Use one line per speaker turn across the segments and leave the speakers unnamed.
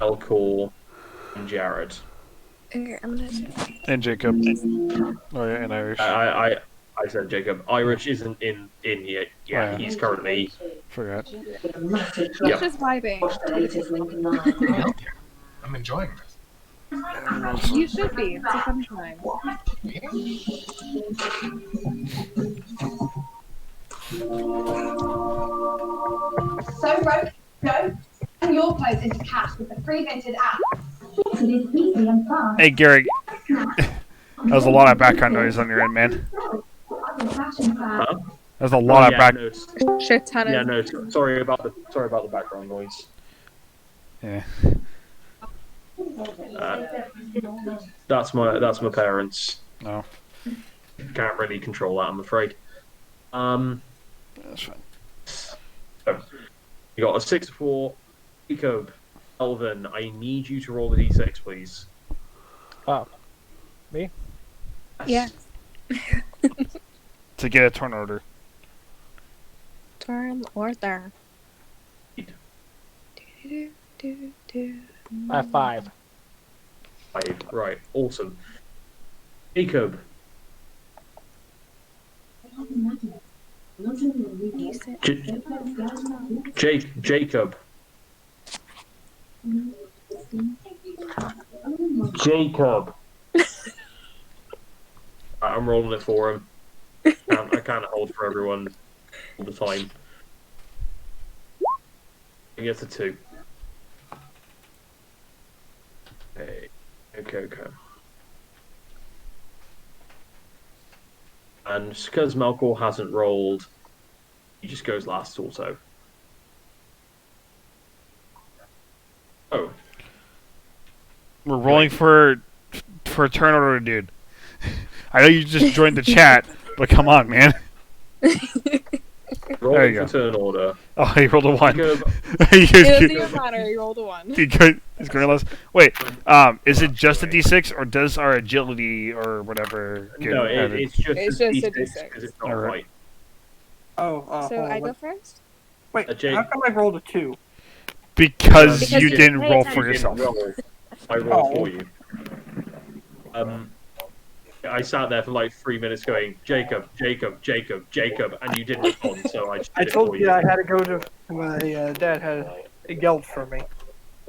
Elcor, and Jared.
Okay, I'm gonna.
And Jacob. Oh yeah, and Irish.
I said Jacob. Irish isn't in here. Yeah,
Oh, yeah.
he's currently.
Forgot.
He's
Yeah.
just vibing.
I'm enjoying this.
You should be. It's a fun time.
So rope, go, and your clothes into cash with the pre-vented app.
Hey Gary, that was a lot of background noise on your end, man.
Huh?
There's a lot of back.
No,
Shit ton of.
yeah, no. Sorry about the background noise.
Yeah.
That's my parents.
No.
Can't really control that, I'm afraid.
That's fine.
So, you got a 6-4. Jacob, Elvin, I need you to roll the d6, please.
Oh. Me?
Yeah.
To get a turn order.
Turn order.
I have 5.
5. Right, awesome. Jacob, Jacob. Jacob. I'm rolling it for him. I can't hold for everyone all the time. He gets a 2. Okay. And because Malcor hasn't rolled, he just goes last also. Oh.
We're rolling for a turn order, dude. I know you just joined the chat, but come on, man.
Rolling
you
for turn order.
Oh, he rolled a 1.
Jacob,
It doesn't even matter. You rolled a 1.
He's going less. Wait, is it just a d6 or does our agility or whatever get
no,
added?
it's just
It's
a
just a
D6
D6.
because it's not
Alright.
right.
So
hold
I
on.
go first?
Wait,
Jake-
how come I rolled a 2?
Because
Because
you
you
didn't
pay
roll
attention.
for
You didn't
yourself.
roll. I rolled
Oh.
for you. I sat there for like 3 minutes going, Jacob, and you didn't respond, so I just
I
did it
told
for
you I had to go to my dad had yelled for me.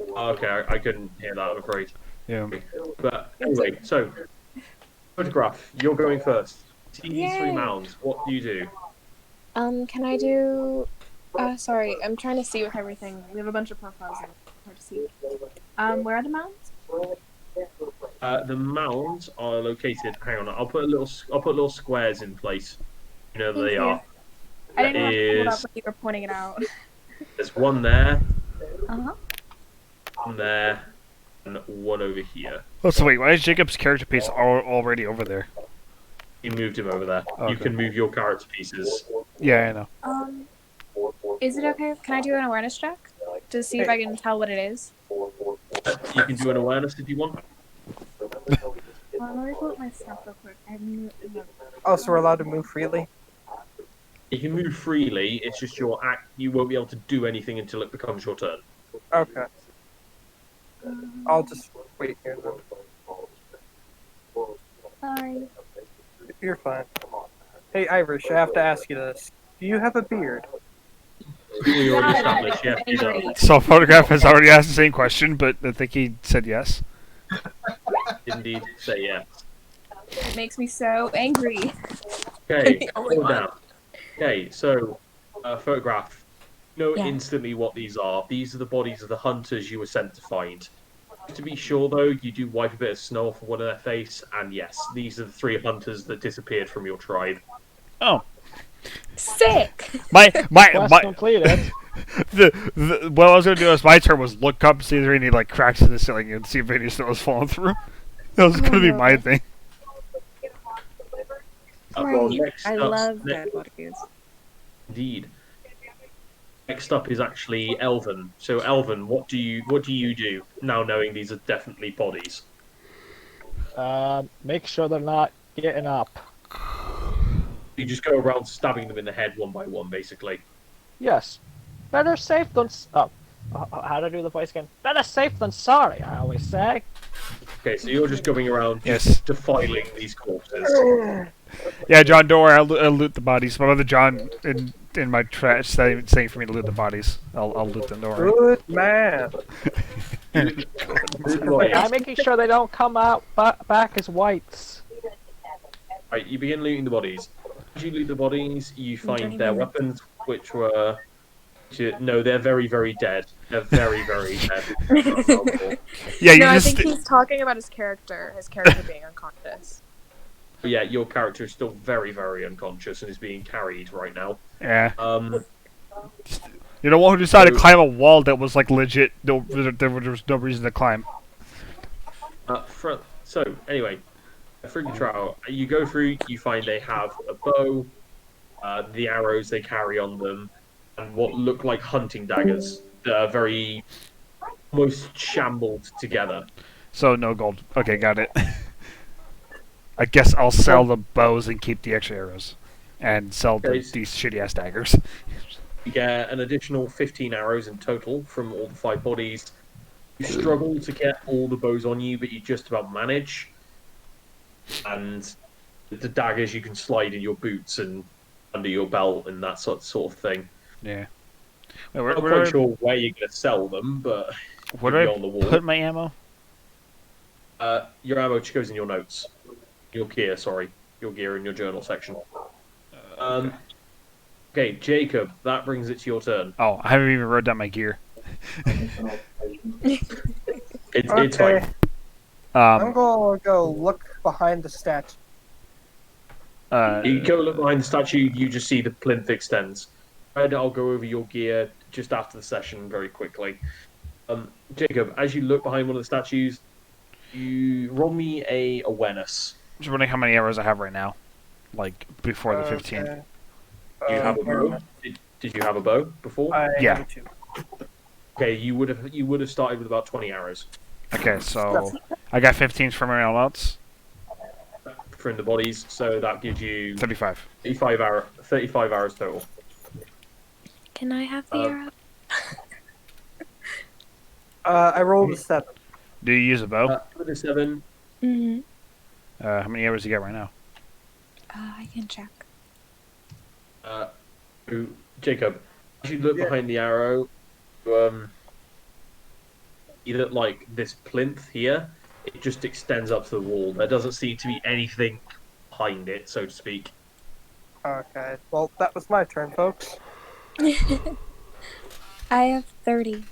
Okay, I couldn't hear that, I'm afraid.
Yeah.
But anyway, so photograph, you're going first. See these 3
Yay.
mounds. What do you do?
Can I do? Sorry, I'm trying to see with everything. We have a bunch of profiles and it's hard to see. Where are the mounts?
The mounds are located. Hang on, I'll put little squares in place. You know
Thank
they
you.
are.
I didn't have to pull it up
Is-
when you were pointing it out.
There's one there,
Uh-huh.
one there, and one over here.
Oh, so wait, why is Jacob's character piece already over there?
You moved him over there. You
Okay.
can move your character pieces.
Yeah, I know.
Is it okay? Can I do an awareness check to see if I can tell what it is?
You can do an awareness if you want.
Let me pull up my stuff real quick. I haven't.
Oh, so we're allowed to move freely?
You can move freely. It's just your act. You won't be able to do anything until it becomes your turn.
Okay. I'll just wait here then.
Sorry.
You're fine. Hey, Irish, I have to ask you this. Do you have a beard?
We already established. Yes, you
Angry.
do.
So Photograph has already asked the same question, but I think he said yes.
Indeed, say yes.
It makes me so angry.
Okay,
Only
hold
one.
down. Okay, so photograph. You know
Yeah.
instantly what these are. These are the bodies of the hunters you were sent to find. To be sure, though, you do wipe a bit of snow off of one of their face, and yes, these are the 3 hunters that disappeared from your tribe.
Oh,
Sick.
Quest completed.
What I was gonna do as my turn was look up, see if there are any like cracks in the ceiling, and see if any snow is falling through. That was gonna be my thing.
Well,
Great.
next
I
up-
love
ne-
dead bodies.
Indeed. Next up is actually Elvin. So Elvin, what do you do now, knowing these are definitely bodies?
Make sure they're not getting up.
You just go around stabbing them in the head one by one, basically.
Yes. Better safe than... Oh. How to do the voice again? Better safe than sorry, I always say.
Okay, so you're just going around
Yes.
just defiling these corpses.
Yeah, John, don't worry. I'll loot the bodies. My brother John in my trash saying for me to loot the bodies. I'll loot them. Don't worry.
Good man.
I'm making sure they don't come out back as whites.
Right, you begin looting the bodies. As you loot the bodies, you
don't
find their
even-
weapons, which were... No, they're very, very dead. They're very, very dead.
Yeah, you
No, I
just.
think he's talking about his character being unconscious.
Yeah, your character is still very, very unconscious and is being carried right now.
Yeah.
Um,
You're the one who decided to
So-
climb a wall that was like legit. No, there was no reason to climb.
So, anyway, through the trial, you go through, you find they have a bow, the arrows they carry on them, and what look like hunting daggers that are very almost shambled together.
So no gold. Okay, got it. I guess I'll sell the bows and keep the extra arrows, and sell these shitty ass daggers.
You get an additional 15 arrows in total from all the 5 bodies. You struggle to get all the bows on you, but you just about manage. And the daggers you can slide in your boots and under your belt and that sort of thing.
Yeah. Wait,
I'm not quite sure where you're going to sell them, but
where
you'll
do
be on the wall.
I put my ammo?
Your ammo goes in your notes. Your gear, sorry. Your gear in your journal section. Okay, Jacob, that brings it to your turn.
Oh, I haven't even wrote down my gear.
It's fine.
I'm gonna go look behind the statue.
You go look behind the statue, you just see the plinth extends. Fred, I'll go over your gear just after the session very quickly. Jacob, as you look behind one of the statues, you roll me a awareness.
Just wondering how many arrows I have right now, like before the 15.
Okay.
Do you have a bow? Did you have a bow before?
I
Yeah.
have 2.
Okay, you would have started with about 20 arrows
Okay, so I got 15 from everyone else.
from the bodies, so that gives you
35.
35 arrows total.
Can I have the arrow?
I rolled a 7.
Do you use a bow?
With a 7,
Mm-hmm.
How many arrows do you got right now?
I can check.
Jacob, as you look behind the arrow, you look like this plinth here. It just extends up to the wall. There doesn't seem to be anything behind it, so to speak.
Okay. Well, that was my turn, folks.
I have 30.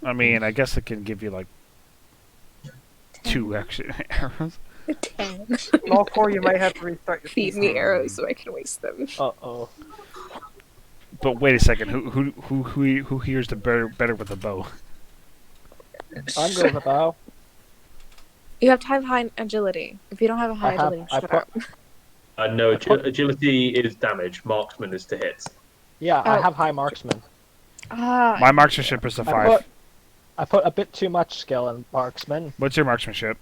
I mean, I guess it can give you like 2 extra arrows.
10.
Malcor, you might have to restart your
Feed
PC.
me arrows so I can waste them.
Uh-oh.
But wait a second, who hears the better with the bow?
I'm good with a bow.
You have to have high agility. If you don't have a high
I have-
agility,
I
shut
put-
up.
No, agility is damage. Marksman is to hit.
Yeah, I
Oh.
have high marksman.
Ah,
My marksmanship is a 5.
I put a bit too much skill in marksman.
What's your marksmanship?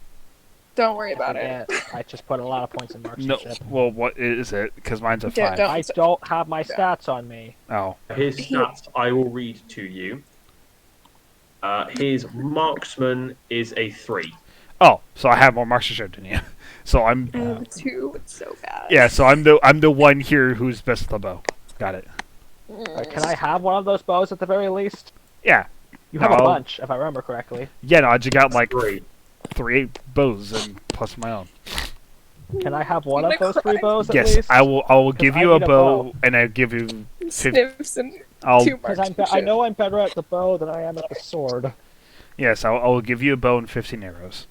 don't worry about it.
And I just put a lot of points in
No,
marksmanship.
well, what is it? Because mine's a
Yeah,
5.
don't-
I don't have my stats on me.
Oh,
His stats I will read to you. His marksman is a 3.
oh, so I have more marksmanship than you. So I'm
I have 2. It's so bad.
yeah. So I'm the one here who's best with the bow. Got it.
Can I have one of those bows at the very least?
Yeah,
You have
No.
a bunch, if I remember correctly.
yeah. No, I just got like
3.
3 bows and plus my own.
Can I have one
I'm
of
gonna
those 3
cry.
bows at
Yes,
least?
I will give
I
you a
need a
bow,
bow.
and I'll give you.
Sniffs and
I'll
2
Because
marks.
I know I'm better at the bow than I am at the sword.
yes, I will give you a bow and 15 arrows.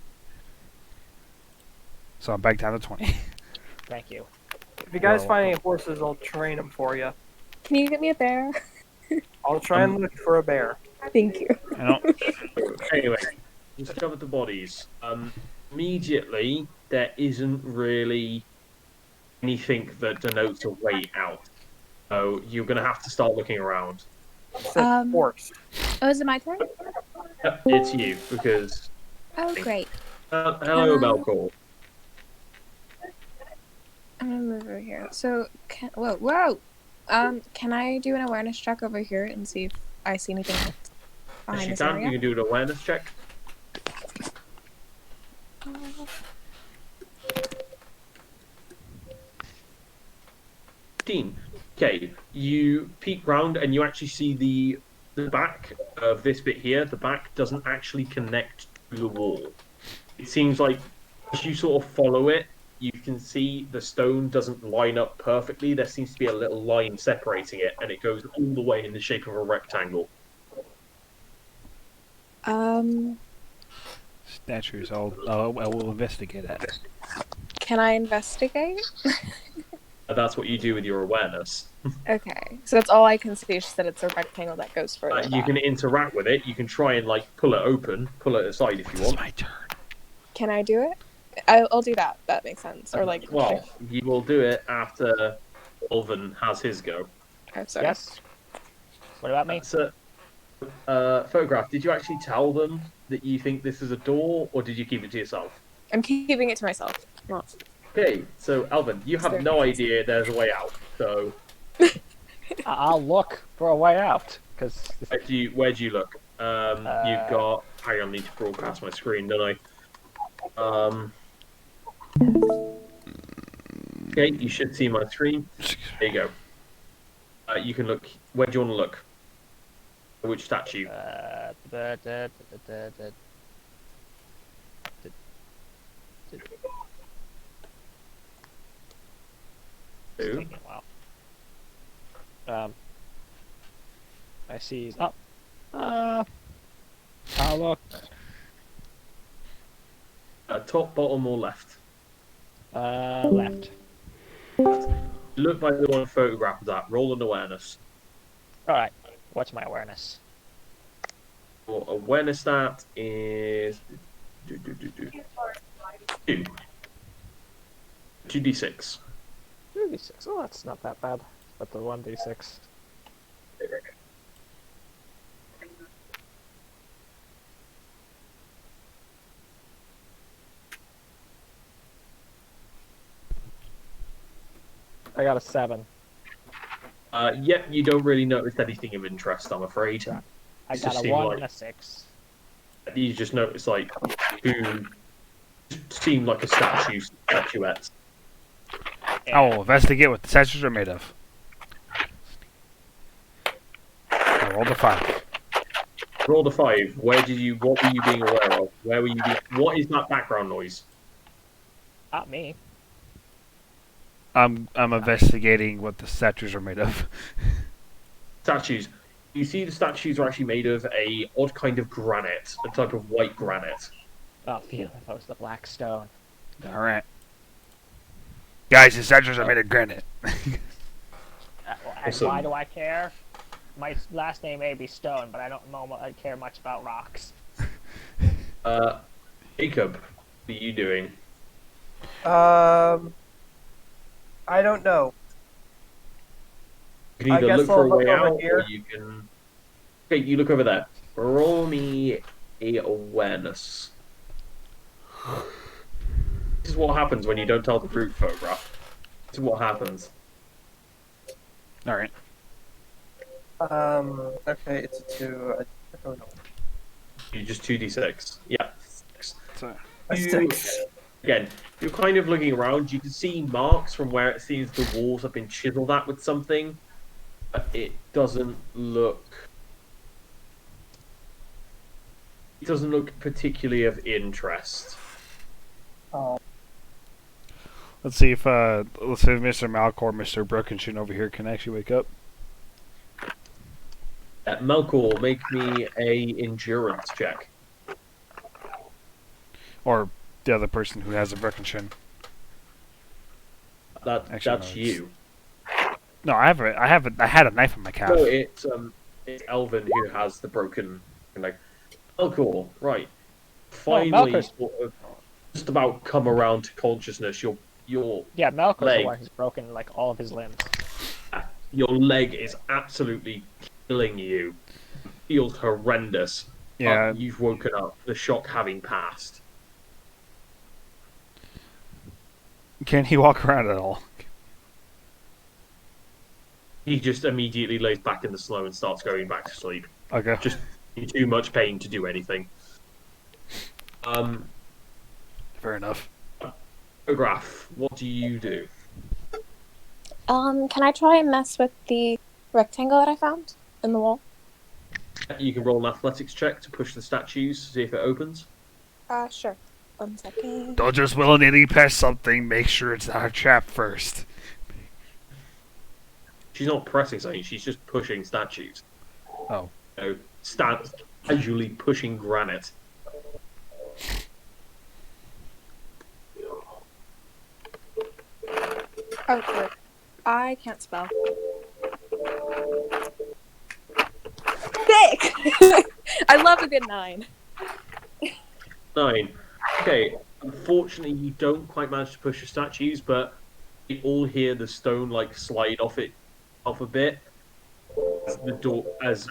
So I'm back down to 20.
Thank you.
If you guys
Well-
find any horses, I'll train them for you.
Can you get me a bear?
I'll try and look for a bear.
Thank you.
I don't.
Anyway, just covered the bodies. Immediately, there isn't really anything that denotes a way out. So you're going to have to start looking around.
Except horse.
Oh, is it my turn?
Yep, it's you, because...
Oh, great.
hello, Melkor.
I'm gonna move over here. So, whoa. Can I do an awareness check over here and see if I see anything else
Yes,
behind
you
this
can.
area?
You can do an awareness check. 15. Okay, you peek round and you actually see the back of this bit here. The back doesn't actually connect to the wall. It seems like as you sort of follow it, you can see the stone doesn't line up perfectly. There seems to be a little line separating it, and it goes all the way in the shape of a rectangle.
Statues. I will investigate that.
Can I investigate?
And that's what you do with your awareness.
Okay, so that's all I can see is just that it's a rectangle that goes further
You
back.
can interact with it. You can try and like pull it open, pull it aside if you
It's
want.
my turn.
Can I do it? I'll do that. That makes sense. Or like,
Well, you will do it after Ulven has his go.
oh, sorry.
Yes. What about me?
So, photograph. Did you actually tell them that you think this is a door, or did you keep it to yourself?
I'm keeping it to myself. Well,
Okay, so Alvin, you have
there
no
any reason?
idea there's a way out. So
I'll look for a way out, because
where do you look? You've got. Hang on, I need to broadcast my screen, don't I? Okay, you should see my screen. There you go. You can look. Where do you want to look? Which statue?
It's
Who?
taking a while. I see. Oh. I'll look.
Top, bottom, or left?
Left.
Look by the one photograph of that. Roll an awareness.
Alright. What's my awareness?
Your awareness stat is 2. 2d6.
2d6. Oh, that's not that bad. But the 1d6. I got a 7.
Yep, you don't really notice anything of interest, I'm afraid.
Right. I
It's
got
just
a
seem
1
like-
and a 6.
You just notice, like, who seem like a statuette.
I will investigate what the statues are made of. I rolled a 5.
Roll the 5. What were you being aware of? What is that background noise?
Not me.
I'm investigating what the statues are made of.
Statues. You see the statues are actually made of a odd kind of granite, a type of white granite.
Oh, phew. I thought it was the black stone.
All right, guys, the statues are made of granite.
And
Awesome.
why do I care? My last name may be Stone, but I don't know I care much about rocks.
Jacob, what are you doing?
I don't know.
You can
I
either
guess
look for
I'll
a
look
way
over
out,
here.
or you can. Okay, you look over there. Roll me a awareness. This is what happens when you don't tell the group photograph. This is what happens.
All right.
Okay, it's a 2. I don't know.
You just 2d6. Yeah.
So,
Again, you're kind of looking around. You can see marks from where it seems the walls have been chiseled at with something. But it doesn't look. It doesn't look particularly of interest.
Oh,
let's see if Mr. Malcor or Mr. Brookenshin over here can actually wake up.
Melkor, make me a endurance check.
Or the other person who has a Brookenshin.
That's
Actually, no, it's-
you.
No, I had a knife in my calf.
No, it's Elvin who has the broken. Like, Melkor, right? Finally,
Melkor's-
sort of, just about come around to consciousness. Your
Yeah, Malcolm's the
Leg.
one who's broken like all of his limbs.
your leg is absolutely killing you. Feels horrendous.
Yeah,
But you've woken up. The shock having passed.
can he walk around at all?
He just immediately lays back in the snow and starts going back to sleep.
Okay.
Just in too much pain to do anything.
Fair enough.
Graph, what do you do?
Can I try and mess with the rectangle that I found in the wall?
You can roll an athletics check to push the statues, see if it opens.
Sure. 1 second.
Don't just willy-nilly press something. Make sure it's not a trap first.
She's not pressing something, she's just pushing statues.
Oh.
Casually pushing granite.
Oh, good. I can't spell. Sick! I love a good 9.
9. Okay, unfortunately you don't quite manage to push the statues, but you all hear the stone like slide off a bit as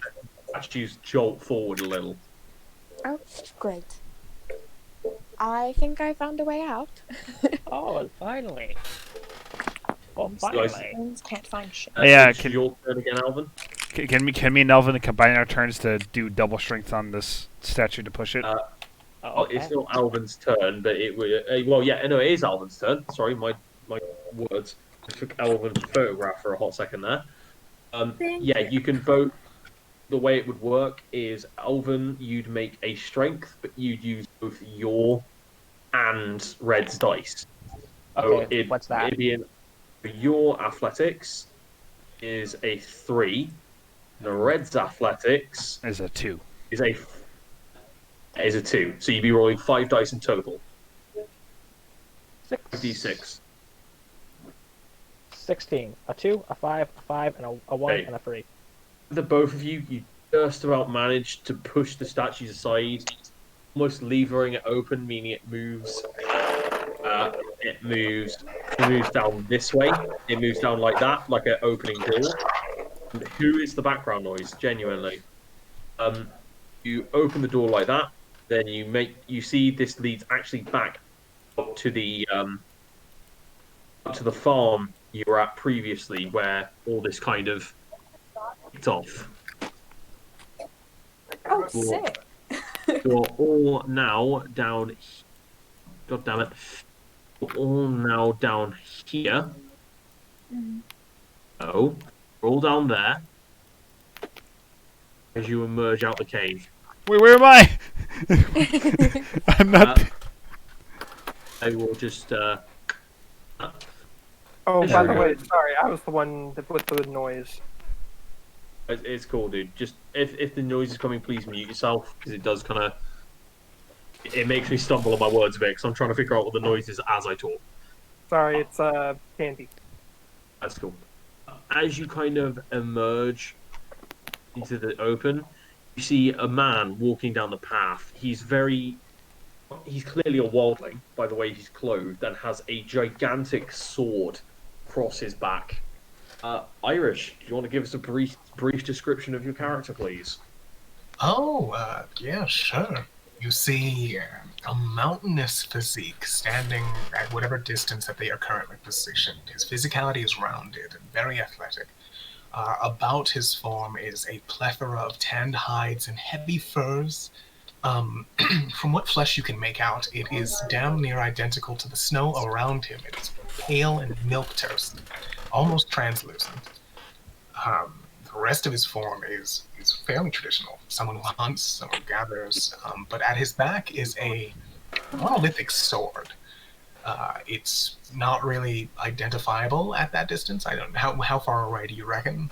statues jolt forward a little.
Oh, great. I think I found a way out.
Oh, finally. Well,
Guys.
finally.
Can't find shit.
Yeah,
It's your turn again, Alvin.
Can me and Elvin combine our turns to do double strength on this statue to push it?
Oh, okay.
It's not Alvin's turn, but it would. Well, yeah, no, it is Alvin's turn. Sorry, my words. I took Alvin's photograph for a hot second there.
Thank
Yeah,
you.
you can vote. The way it would work is Alvin, you'd make a strength, but you'd use both your and Red's dice. So
Okay, what's that?
Your athletics is a 3. The Red's athletics
Is a 2.
is a 2. So you'd be rolling 5 dice in total. 5d6.
16. A 2, a 5, a 5, and a 1,
Okay.
and a 3.
The both of you just about manage to push the statues aside, almost leaving it open, meaning it moves. It moves down this way. It moves down like that, like an opening door. And who is the background noise? Genuinely, you open the door like that. Then you see this leads actually back up to the farm you were at previously, where all this kind of kicked off.
Oh, sick.
You're all now down. God damn it! You're all now down here. Oh, we're all down there. As you emerge out the cave,
Wait, where am I? I'm not.
I will just.
Oh, by
Sure.
the way, sorry, I was the one with the noise.
It's cool, dude. Just if the noise is coming, please mute yourself because it does kind of. It makes me stumble on my words a bit because I'm trying to figure out what the noise is as I talk.
Sorry, it's Candy.
That's cool. As you kind of emerge into the open, you see a man walking down the path. He's clearly a wildling by the way he's clothed and has a gigantic sword across his back. Irish, do you want to give us a brief description of your character, please?
Yeah, sure. You see a mountainous physique standing at whatever distance that they are currently positioned. His physicality is rounded and very athletic. About his form is a plethora of tanned hides and heavy furs. From what flesh you can make out, it is damn near identical to the snow around him. It is pale and milk-toast, almost translucent. The rest of his form is fairly traditional. Someone who hunts, someone who gathers, but at his back is a monolithic sword. It's not really identifiable at that distance. I don't know. How far away do you reckon,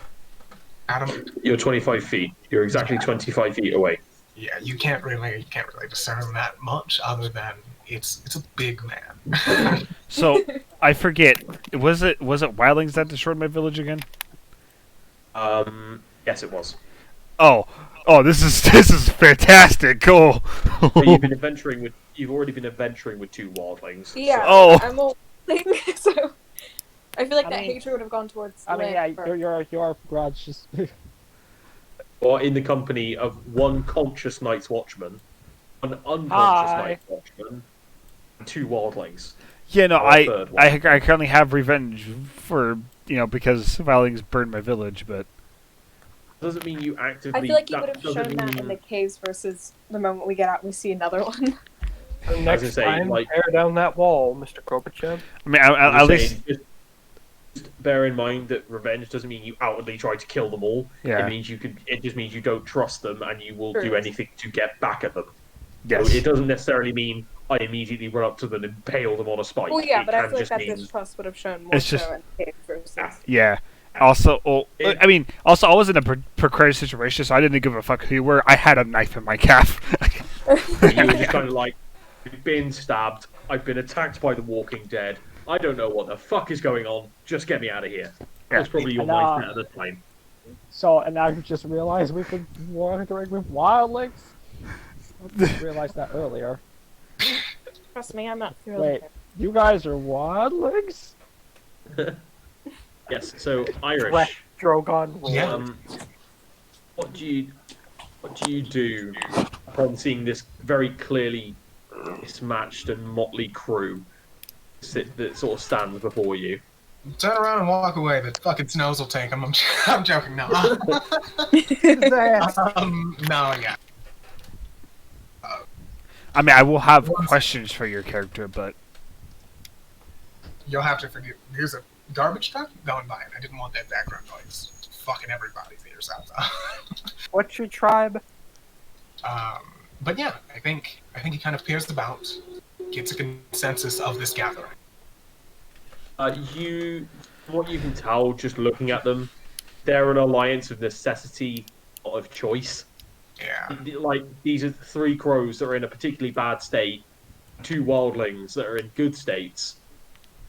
Adam?
You're 25 feet. You're exactly 25 feet away.
Yeah, you can't really discern that much other than it's a big man.
So I forget. Was it wildlings that destroyed my village again?
Yes, it was.
Oh, this is fantastic. Cool.
But you've already been adventuring with 2 wildlings.
Yeah,
Oh.
I'm old. So I feel like
I
that
mean-
hatred would have gone towards.
I mean,
Lynn
yeah,
first.
your grudge just.
Or in the company of one conscious Night's Watchman, an unconscious
Hi.
Night's Watchman, and 2 wildlings.
Yeah, no,
Or a third one.
I currently have revenge for because wildlings burned my village, but
Doesn't mean you actively.
I feel like you
that
would have
doesn't
shown that in
mean-
the caves versus the moment we get out and we see another one.
So next
say,
time,
like-
tear down that wall, Mr. Gorbachev.
I mean,
I'm
at
just
least
saying, just bear in mind that revenge doesn't mean you outwardly try to kill them all.
Yeah.
It means you could. It just means you don't trust them, and you will do
True.
anything to get back at them.
yes.
So it doesn't necessarily mean I immediately run up to them and impale them on a spike.
Well, yeah,
It
but I
can
feel like
just
that
mean-
distrust would have shown more
It's
so
just-
in the cave versus.
Yeah. Also,
It-
I mean, also, I was in a precarious situation, so I didn't give a fuck who you were. I had a knife in my calf.
You were just kind of like, I've been stabbed. I've been attacked by the Walking Dead. I don't know what the fuck is going on. Just get me out of here. That's probably your
And,
mindset at the time.
So, and now you just realized we've been wandering with wildlings? I didn't realize that earlier.
Trust me, I'm not thrilled.
Wait, you guys are wildlings?
Yes. So Irish.
Flesh Drogon roll.
Yeah.
What do you do upon seeing this very clearly mismatched and motley crew that sort of stands before you?
Turn around and walk away. The fucking snows will take him. I'm joking. No. No, yeah.
I mean, I will have questions for your character, but
You'll have to forgive. There's a garbage truck going by, and I didn't want that background noise. It's fucking everybody's ears out.
What's your tribe?
But yeah, I think he kind of peers about, gets a consensus of this gathering.
What you can tell just looking at them, they're an alliance of necessity, not of choice.
Yeah.
Like, these are three crows that are in a particularly bad state, two wildlings that are in good states.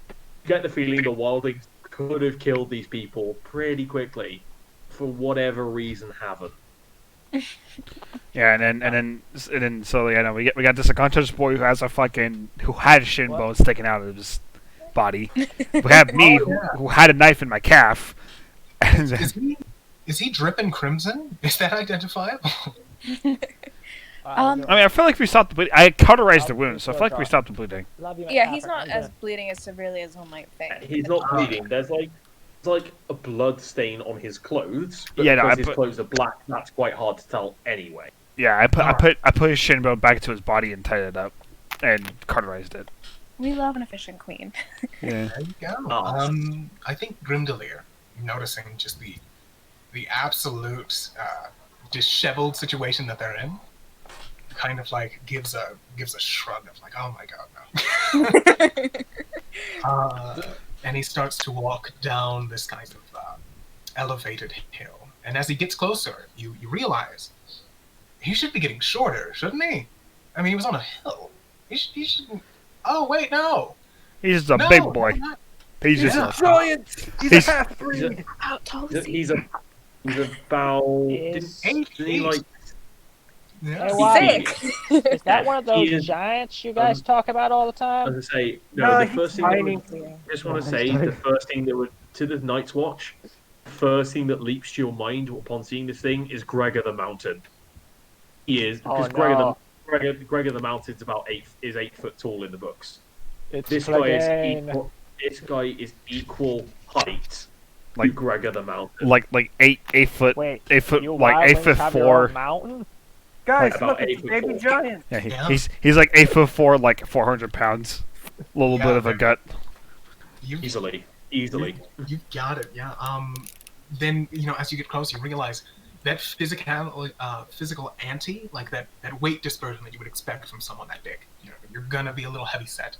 You get the feeling the wildlings could have killed these people pretty quickly, for whatever reason haven't.
yeah, and then so yeah, no, we got this unconscious boy who had shin bones sticking out of his body. We have me who had a knife in my calf. And then,
Is he dripping crimson? Is that identifiable?
I mean, I feel like we stopped the bleeding. I cauterized the wound, so I feel like we stopped the bleeding.
Love you,
Yeah, he's
McCaffrey.
not as bleeding as severely as one might think.
He's not bleeding. There's like a blood stain on his clothes, but
Yeah, no,
because
I
his
put-
clothes are black, that's quite hard to tell anyway.
Yeah, I put his shin bone back into his body and tied it up, and cauterized it.
We love an efficient queen.
Yeah.
There you go.
Oh.
I think Grimdelier, noticing just the absolute disheveled situation that they're in, kind of like gives a shrug of like, oh my god, no. And he starts to walk down this kind of elevated hill. And as he gets closer, you realize he should be getting shorter, shouldn't he? I mean, he was on a hill. He shouldn't. Oh wait, no.
He's just a
No,
big boy.
not-
He's
He's
just
a giant! He's
he's-
a half-breed!
How tall is he?
He's about.
Is-
Didn't he like?
Yeah.
Hey, wow.
Sick!
Is that one of those
He is-
giants you guys talk about all the time?
As I say, no.
No,
The
he's
first thing that
tiny.
would, just want to say, the first thing that would to the Night's Watch, the first thing that leaps to your mind upon seeing this thing is Gregor the Mountain. He is because
Oh, no.
Gregor the Mountain's about 8 foot tall in the books.
It's
This guy is
Clegane.
equal. This guy is equal height to
Like-
Gregor the Mountain.
like 8 foot,
Wait,
8 foot,
you
like 8
wildlings
foot
have your own
4.
mountain?
Guys,
About
look,
8
it's
foot
baby
tall.
giant!
Yeah,
Yeah.
he's like 8'4", like 400 pounds. A little
Yeah,
bit of a
man.
gut.
You,
Easily.
you got it, yeah. Then, as you get closer, you realize that physical ante, like that weight dispersion that you would expect from someone that big. You're gonna be a little heavy set.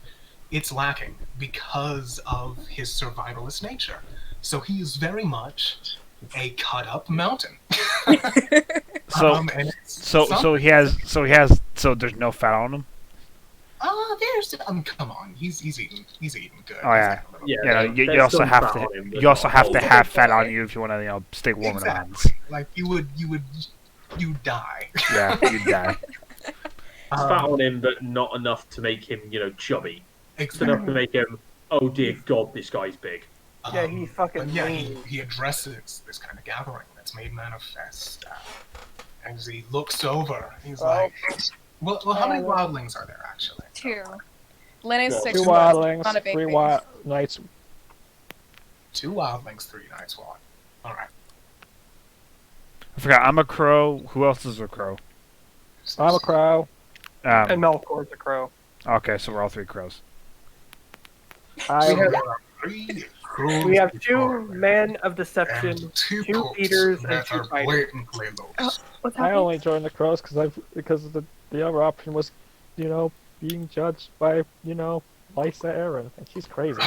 It's lacking because of his survivalist nature. So he is very much a cut-up mountain.
So
and it's
so there's no fat on him.
there's come on, he's eating good.
Oh, yeah.
Yeah,
You know, you
there's
also
some
have
fat
to
on him, but
you also
not
have
a
to
whole
have
lot.
fat on you if you want to stay warm in the mountains.
Exactly. Like you die.
Yeah, you die.
It's fat on him, but not enough to make him, chubby. It's
Exactly.
enough to make him, oh dear God, this guy's big.
Yeah, he fucking
But yeah,
lean.
he addresses this kind of gathering that's made manifest. As he looks over, he's like, well, how many wildlings are there actually?
2. Lynn is
Well,
6.
Two
Not a
wildlings,
big
3
thing.
wild knights.
2 wildlings, 3 Nightswatch. Alright.
I forgot. I'm a crow. Who else is a crow?
I'm a crow.
And Melkor's a crow.
Okay, so we're all 3 crows.
I
We have-
There are 3 crows
We have
before
2
me,
men of deception,
and 2
2
cooks
eaters, and
that
2
are
fighters.
blatantly loose.
What's
I
happening?
only joined the crows because the other option was, being judged by, Lysa Aaron, and she's crazy.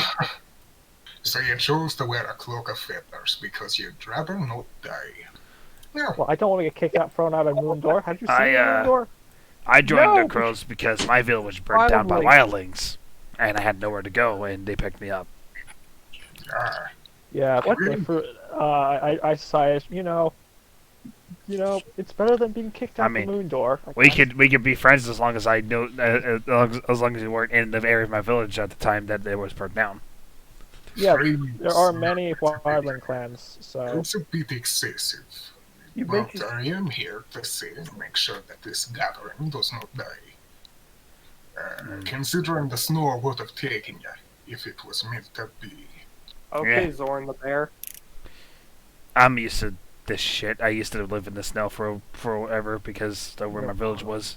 So you chose to wear a cloak of feathers because you'd rather not die. Yeah,
Well, I don't want to get thrown out of Moondor. Have you seen
I,
Moondor?
I joined
No!
the crows because my village was burnt down by wildlings, and I had nowhere to go, and they picked me up.
ah,
Yeah,
What?
I decided, it's better than being kicked
I
out
mean,
the Moondor.
We could be friends as long as I know as long as you weren't in the area of my village at the time that it was burnt down.
Yeah,
friends
there are many
not to be-
wildling clans, so
It's a bit excessive.
You
But
mentioned
I am here to say, make sure that this gathering does not die. Considering the snow would have taken you if it was meant to be.
okay,
Yeah.
Zorn the bear.
I'm used to this shit. I used to live in the snow forever because of where my village was.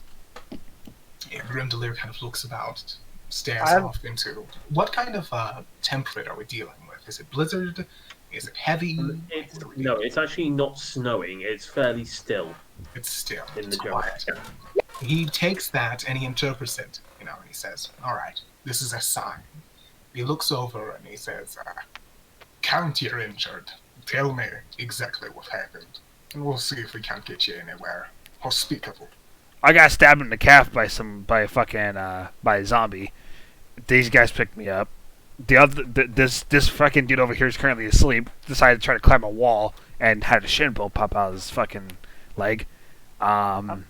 Yeah, Grundler kind of looks about, stares
I'm-
off into. What kind of temperate are we dealing with? Is it blizzard? Is it heavy?
No, it's actually not snowing. It's fairly still.
It's still
In the
it's
jungle.
quiet. He takes that and he interprets it, and he says, "All right, this is a sign." He looks over and he says, "Count you're injured. Tell me exactly what happened, and we'll see if we can't get you anywhere hospitable."
I got stabbed in the calf by a zombie. These guys picked me up. This fucking dude over here is currently asleep. Decided to try to climb a wall and had a shin bone pop out of his fucking leg.
I'm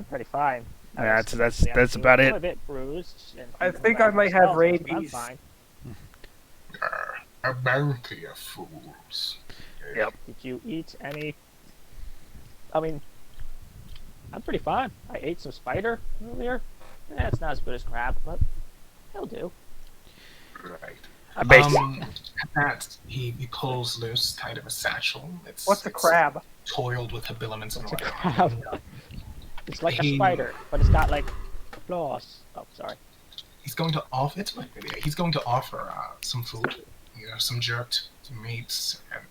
pretty fine.
Yeah, that's
I'm
about
a
it.
bit bruised. And
I think I might have
I'm
rabies.
fine.
A bounty of fools.
Yep.
Did you eat any? I mean, I'm pretty fine. I ate some spider earlier. It's not as good as crab, but it'll do.
Right.
I basically
At that, he pulls loose kind of a satchel.
What's a crab?
Toiled with habiliments and
It's a
whatnot.
crab. It's like a
He-
spider, but it's got like claws. Oh, sorry.
He's going to offer. He's going to offer some food, some jerked meats and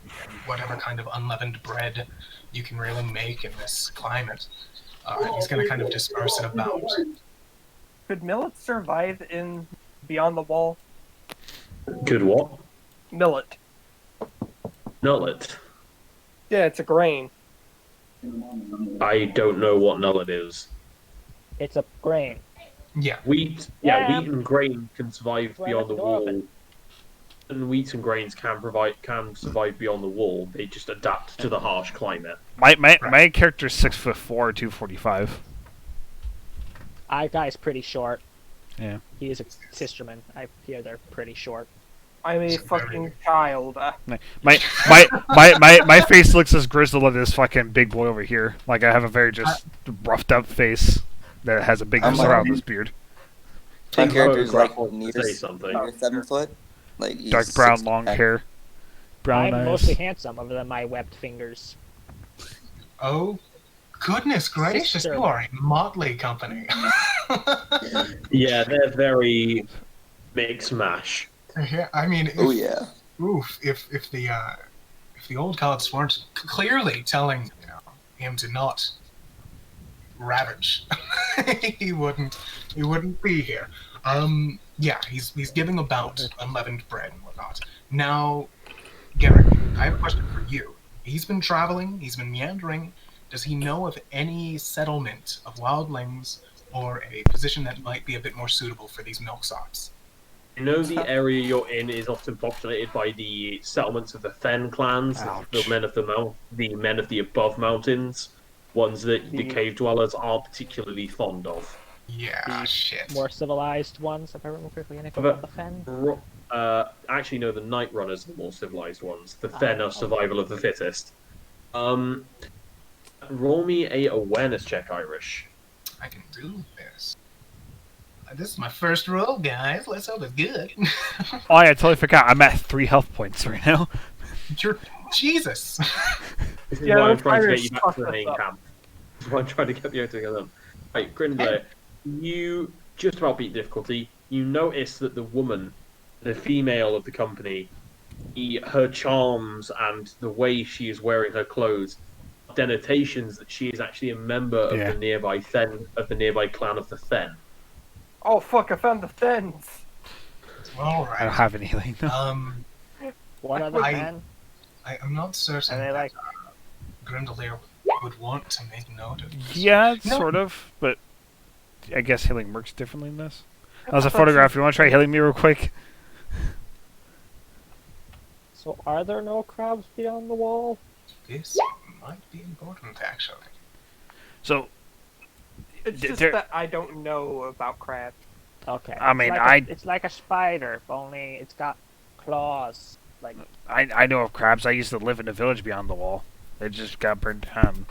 whatever kind of unleavened bread you can really make in this climate. And he's going to kind of disperse it about.
Could millet survive in Beyond the Wall?
Good what?
Millet.
Nullet.
Yeah, it's a grain.
I don't know what nullet is.
It's a grain.
Yeah,
Wheat,
Yeah.
wheat and grain can survive
Right
beyond
up
the
the
wall.
oven.
And wheat and grains can survive beyond the wall. They just adapt to the harsh climate.
my character's 6'4", 245.
Our guy's pretty short.
Yeah.
He is a sisterman. I hear they're pretty short.
I'm a
It's
fucking
very-
child.
My face looks as grizzled as this fucking big boy over here. Like I have a very just roughed up face that has a big
I'm
surroundless beard.
My character's like
Photograph
near,
to say something.
near 7 foot. Like he's
Dark brown,
6'5".
long hair, brown
I'm
eyes.
mostly handsome, other than my webbed fingers.
Oh, goodness gracious,
Sister.
you are a motley company.
Yeah, they're very mix mash.
Yeah, I mean,
Oh yeah.
if the old gods weren't clearly telling him to not ravage, he wouldn't be here. Yeah, he's giving about unleavened bread and whatnot. Now, Garrett, I have a question for you. He's been traveling, he's been meandering. Does he know of any settlement of wildlings or a position that might be a bit more suitable for these milksops?
You know the area you're in is often populated by the settlements of the Fen clans,
Ouch.
the men of the men of the above mountains, ones that the cave dwellers are particularly fond of.
Yeah,
The
shit.
More civilized ones, if I remember correctly. And
But-
the Fen.
Actually, no, the Night Runners are the more civilized ones. The Fen are survival of the fittest. Roll me a awareness check, Irish.
I can do this. This is my first roll, guys. Let's hope it's good.
Oh, yeah, I totally forgot. I'm at 3 health points right now.
Jesus.
This is
Yeah,
why I'm
those
trying to get
pirates
you back to the
fucked
main
us up.
camp. This is why I'm trying to get you to them. Right, Grindler, you just about beat difficulty. You notice that the woman, the female of the company, her charms and the way she is wearing her clothes, are denotations that she is actually a member of
Yeah.
the nearby clan of the Then.
Oh fuck! I found the thens.
All
I don't
right.
have any healing, though.
One other
I-
man,
I'm not certain
and they
that
like.
Grindelier would want to make note of this.
Yeah,
No.
sort of, but I guess healing works differently in this. That
I
was a
thought
photograph. You want to try healing me real quick?
So are there no crabs beyond the wall?
This might be important, actually.
So,
It's just
there-
that I don't know about crabs.
Okay.
I
it's
mean,
like it's like a spider, only it's got claws. Like
I know of crabs. I used to live in a village beyond the wall. They just got burned down.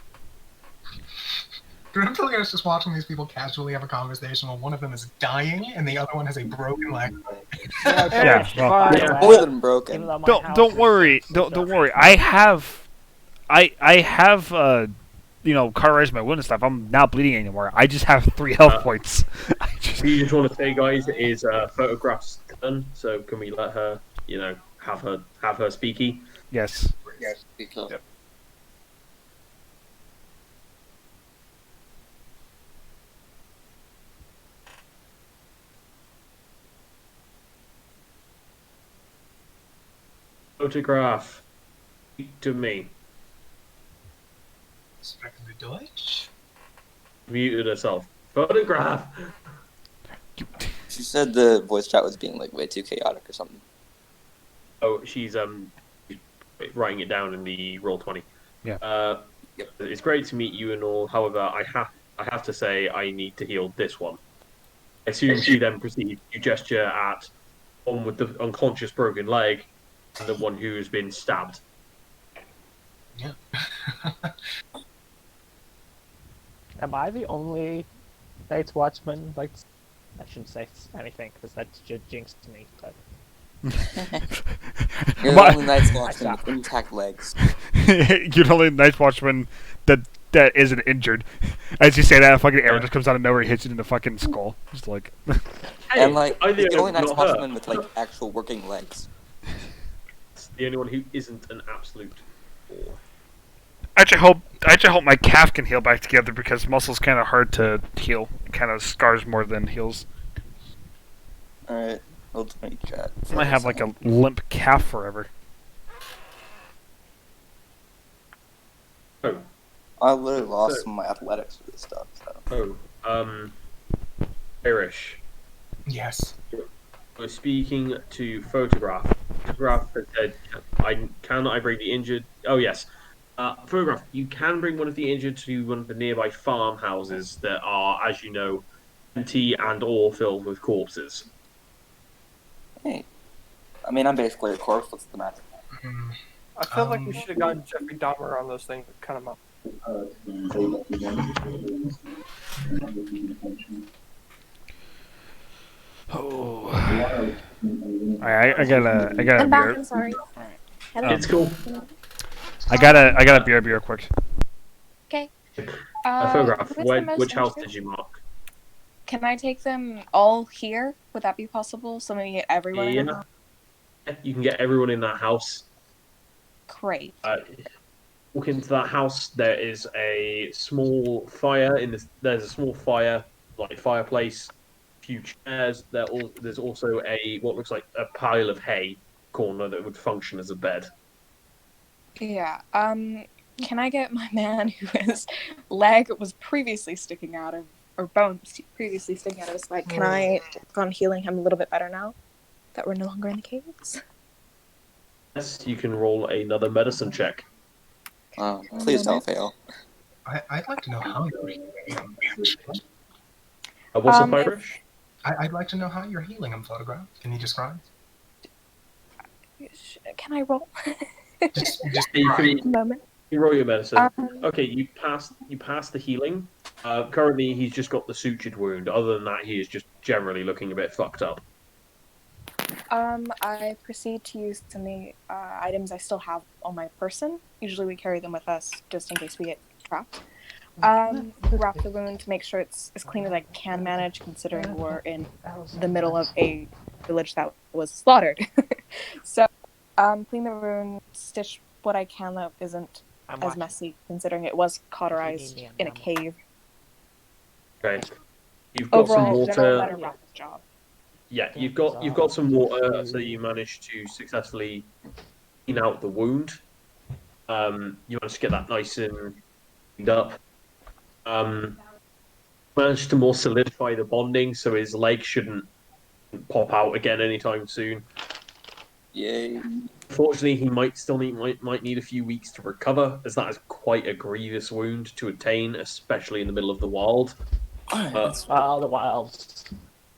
Grindelier is just watching these people casually have a conversation while one of them is dying and the other one has a broken leg.
Yeah,
It's
well,
fine.
Yeah.
More than broken.
even though my house
Don't
is
worry.
so
Don't
dark.
worry. I have cauterized my wound and stuff. I'm not bleeding anymore. I just have 3 health points. I just
We just want to say, guys, it is Photograph's turn, so can we let her, have her speaky?
yes.
Yep.
Photograph. Speak to me.
Sprechen Sie Deutsch?
Muted herself. Photograph.
She said the voice chat was being like way too chaotic or something.
Oh, she's writing it down in the roll 20.
Yeah.
It's great to meet you and all. However, I have to say I need to heal this one. I assume she then proceeds to gesture at one with the unconscious broken leg and the one who has been stabbed.
Yeah.
Am I the only Night's Watchman? Like, I shouldn't say anything because that just jinxed me. But
You're the
My-
only Night's Watchman with intact legs.
You're the only night watchman that isn't injured. As you say that, a fucking arrow just comes out of nowhere and hits you in the fucking skull. Just like,
Hey,
And like,
I'm
you're the only
not
Night's
her.
Watchman with like actual working legs.
It's the only one who isn't an absolute fool.
I just hope my calf can heal back together because muscle's kind of hard to heal. Kind of scars more than heals.
Alright, roll 20 chat.
I might have like a limp calf forever.
Oh,
I literally lost
So-
some of my athletics for this stuff. So.
Irish.
Yes.
We're speaking to Photograph. Photograph has said, can I bring the injured? Oh, yes. Photograph, you can bring one of the injured to one of the nearby farmhouses that are, as you know, empty and all filled with corpses.
Hey, I mean, I'm basically a corpse. What's the matter?
Mm,
I feel like we should have gotten Jeffrey Dahmer on those things. Cut him up.
Oh. I gotta
I'm back.
beer.
I'm sorry. Hello.
It's cool.
I gotta beer real quick.
Okay.
Photograph,
who is the most
which house
injured?
did you mark?
Can I take them all here? Would that be possible? So maybe get everyone in the
Yeah.
house?
You can get everyone in that house.
Great.
Walk into that house. There is a small fire in this. There's a small fire, like fireplace, few chairs. There's also what looks like a pile of hay corner that would function as a bed.
Yeah. Can I get my man whose leg was previously sticking out of, or bone previously sticking out of his leg? Can I work on healing him a little bit better now that we're no longer in the caves?
Yes, you can roll another medicine check.
Please don't fail.
I'd like to know how you're healing him.
What's up,
if-
Irish?
I'd like to know how you're healing him, Photograph. Can you describe?
Can I roll?
Just
You
describe.
can
moment.
you roll your medicine.
Um,
Okay, you pass the healing. Currently, he's just got the sutured wound. Other than that, he is just generally looking a bit fucked up.
I proceed to use some of the items I still have on my person. Usually we carry them with us just in case we get trapped. Wrap the wound to make sure it's as clean as I can manage, considering we're in the middle of a village that was slaughtered. So, clean the wound, stitch what I can that isn't
I'm
as
watching.
messy, considering it was cauterized
me, I'm
in a
down.
cave.
Okay. You've got some
Overall, general
water.
better wrap job.
Yeah, you've got some water, so you managed to successfully clean out the wound. You managed to get that nice and cleaned up. Managed to more solidify the bonding, so his leg shouldn't pop out again anytime soon.
Yay.
Unfortunately, he might need a few weeks to recover, as that is quite a grievous wound to attain, especially in the middle of the wild.
The wilds.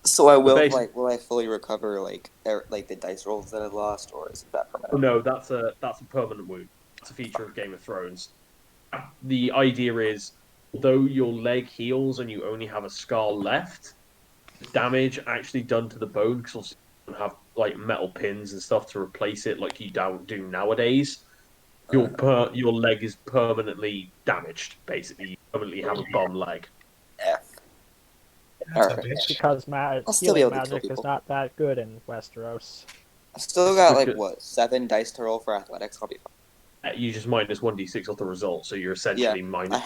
So I will
basi-
will I fully recover like the dice rolls that I lost, or is that
Oh,
permanent?
no, that's a permanent wound. It's a feature of Game of Thrones. The idea is, although your leg heals and you only have a scar left, the damage actually done to the bone, because you don't have like metal pins and stuff to replace it like you don't do nowadays. Your leg is permanently damaged. Basically, you permanently have a bum leg.
F.
That's a
Alright.
bitch.
Because
I'll still be
healing
able to kill
magic is
people.
not that good in Westeros.
I've still got
Because-
7 dice to roll for athletics. I'll be fine.
You just minus 1d6 off the result, so you're essentially minus.
I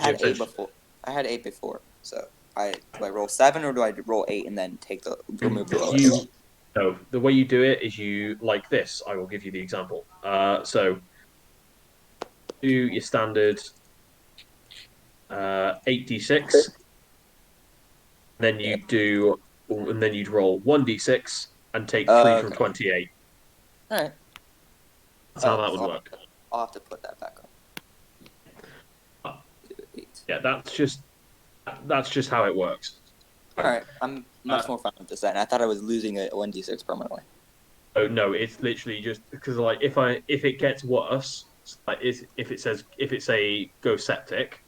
had 8 before. So do I roll 7 or do I roll 8 and then remove the lowest?
No, the way you do it is you like this. I will give you the example. So do your standard 8d6, then you do, and then you'd roll 1d6 and take 3 from
Okay.
28.
Alright.
That's how that
so
would work.
I'll have to put that back on. 8.
Yeah, that's just how it works.
Alright, I'm much more fine with this then. I thought I was losing a 1d6 permanently.
Oh no, it's literally just because like if it gets worse, like if it say go septic,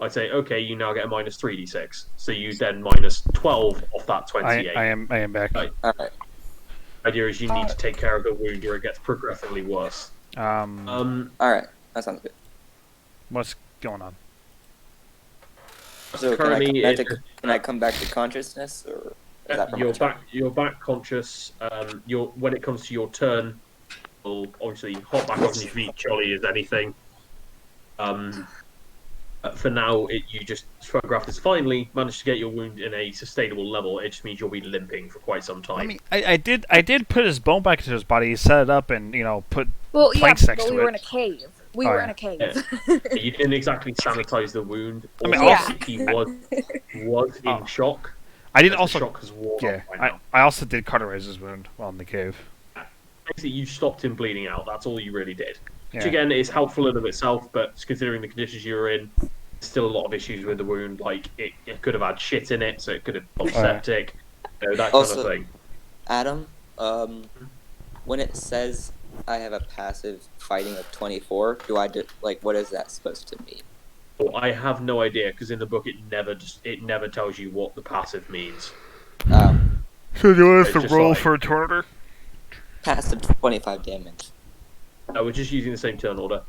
I'd say okay, you now get a minus 3d6, so you then minus 12 off that 28.
I am back.
Right.
Alright.
The idea is you need to take care of the wound or it gets progressively worse.
Alright, that sounds good.
What's going on?
So
currently
can I come back to consciousness, or is that
you're back conscious. When it comes to your turn, you'll obviously hop back on your feet, jolly as anything. For now, you just photographed as finally managed to get your wound in a sustainable level. It just means you'll be limping for quite some time.
I mean, I did put his bone back into his body, set it up, and put planks next to
we
it.
were in a cave. We were in a cave.
You didn't exactly sanitize the wound.
I mean,
Also, he was in shock.
I did
as
also.
the shock has worn off by now.
I also did cauterize his wound while in the cave.
Basically, you stopped him bleeding out. That's all you really did. Which
Yeah.
again is helpful in of itself, but considering the conditions you were in, there's still a lot of issues with the wound. Like it could have had shit in it, so it could have gone septic. That kind of thing.
Adam, when it says I have a passive fighting of 24, do I do what is that supposed to mean?
Well, I have no idea because in the book it never tells you what the passive means.
So do you want us
It's
to
just
roll
like-
for a turn order?
Passive 25 damage.
We're just using the same turn order.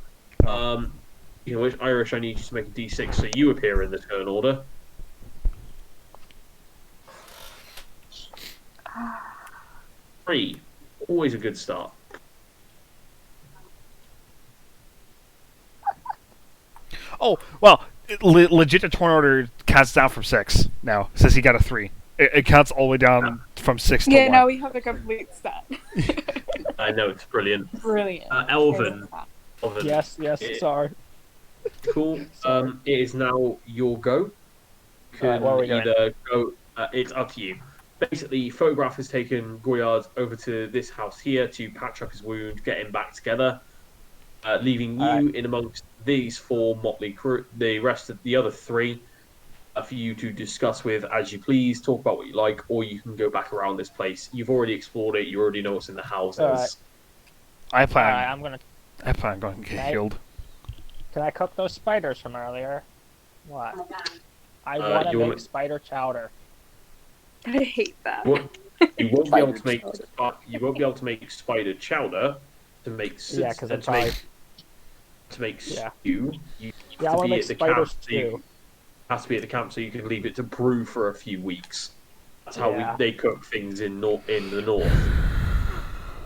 Which Irish, I need you to make a d6 so you appear in the turn order. 3. Always a good start.
Oh well, legit the turn order counts down from 6 now. It says he got a 3. It counts all the way down from 6 to 1.
Yeah, now we have a complete set.
I know, it's brilliant.
Brilliant.
Elvin.
Yes, sorry.
Cool. It is now your go. You can
what are we doing?
either go. It's up to you. Basically, Photograph has taken Goyard over to this house here to patch up his wound, get him back together, leaving you in amongst these 4 motley crew. The rest of the other 3 for you to discuss with as you please. Talk about what you like, or you can go back around this place. You've already explored it. You already know what's in the houses.
I plan.
Alright, I'm gonna.
I plan on going to get healed.
Can I cook those spiders from earlier? What? I want to
you
make
wanna-
spider chowder.
I hate that.
What you won't be able to
Spider
make you won't be able to make spider chowder to make
Yeah, because
to
I'm probably.
make
Yeah.
stew. You have
Yeah, I
to
want to
be
make
at the
spider
camp. So
stew.
has to be at the camp so you can leave it to brew for a few weeks. That's how
Yeah.
they cook things in the north.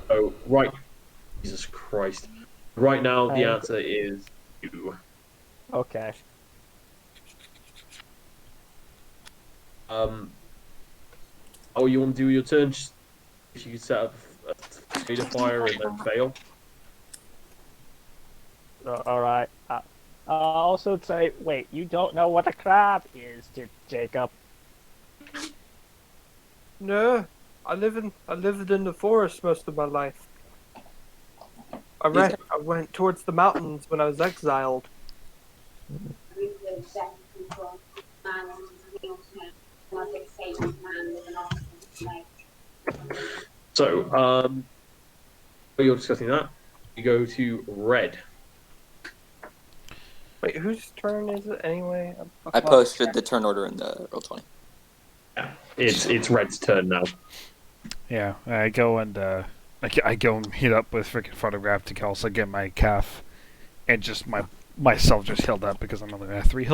So right, Jesus Christ! Right now the
I-
answer is you.
Okay.
Oh, you want to do your turn? Just, if you could set up a speed of fire and then fail.
All right. Also say, wait, you don't know what a crab is, Jacob.
No, I lived in the forest most of my life.
These
I went towards the mountains when I was exiled.
So, while you're discussing that, you go to red.
Wait, whose turn is it anyway?
I posted the turn order in the Roll20.
Yeah, it's red's turn now.
Yeah, I go and I go and meet up with freaking photograph to also get my calf, and just myself just healed up because I'm only at 3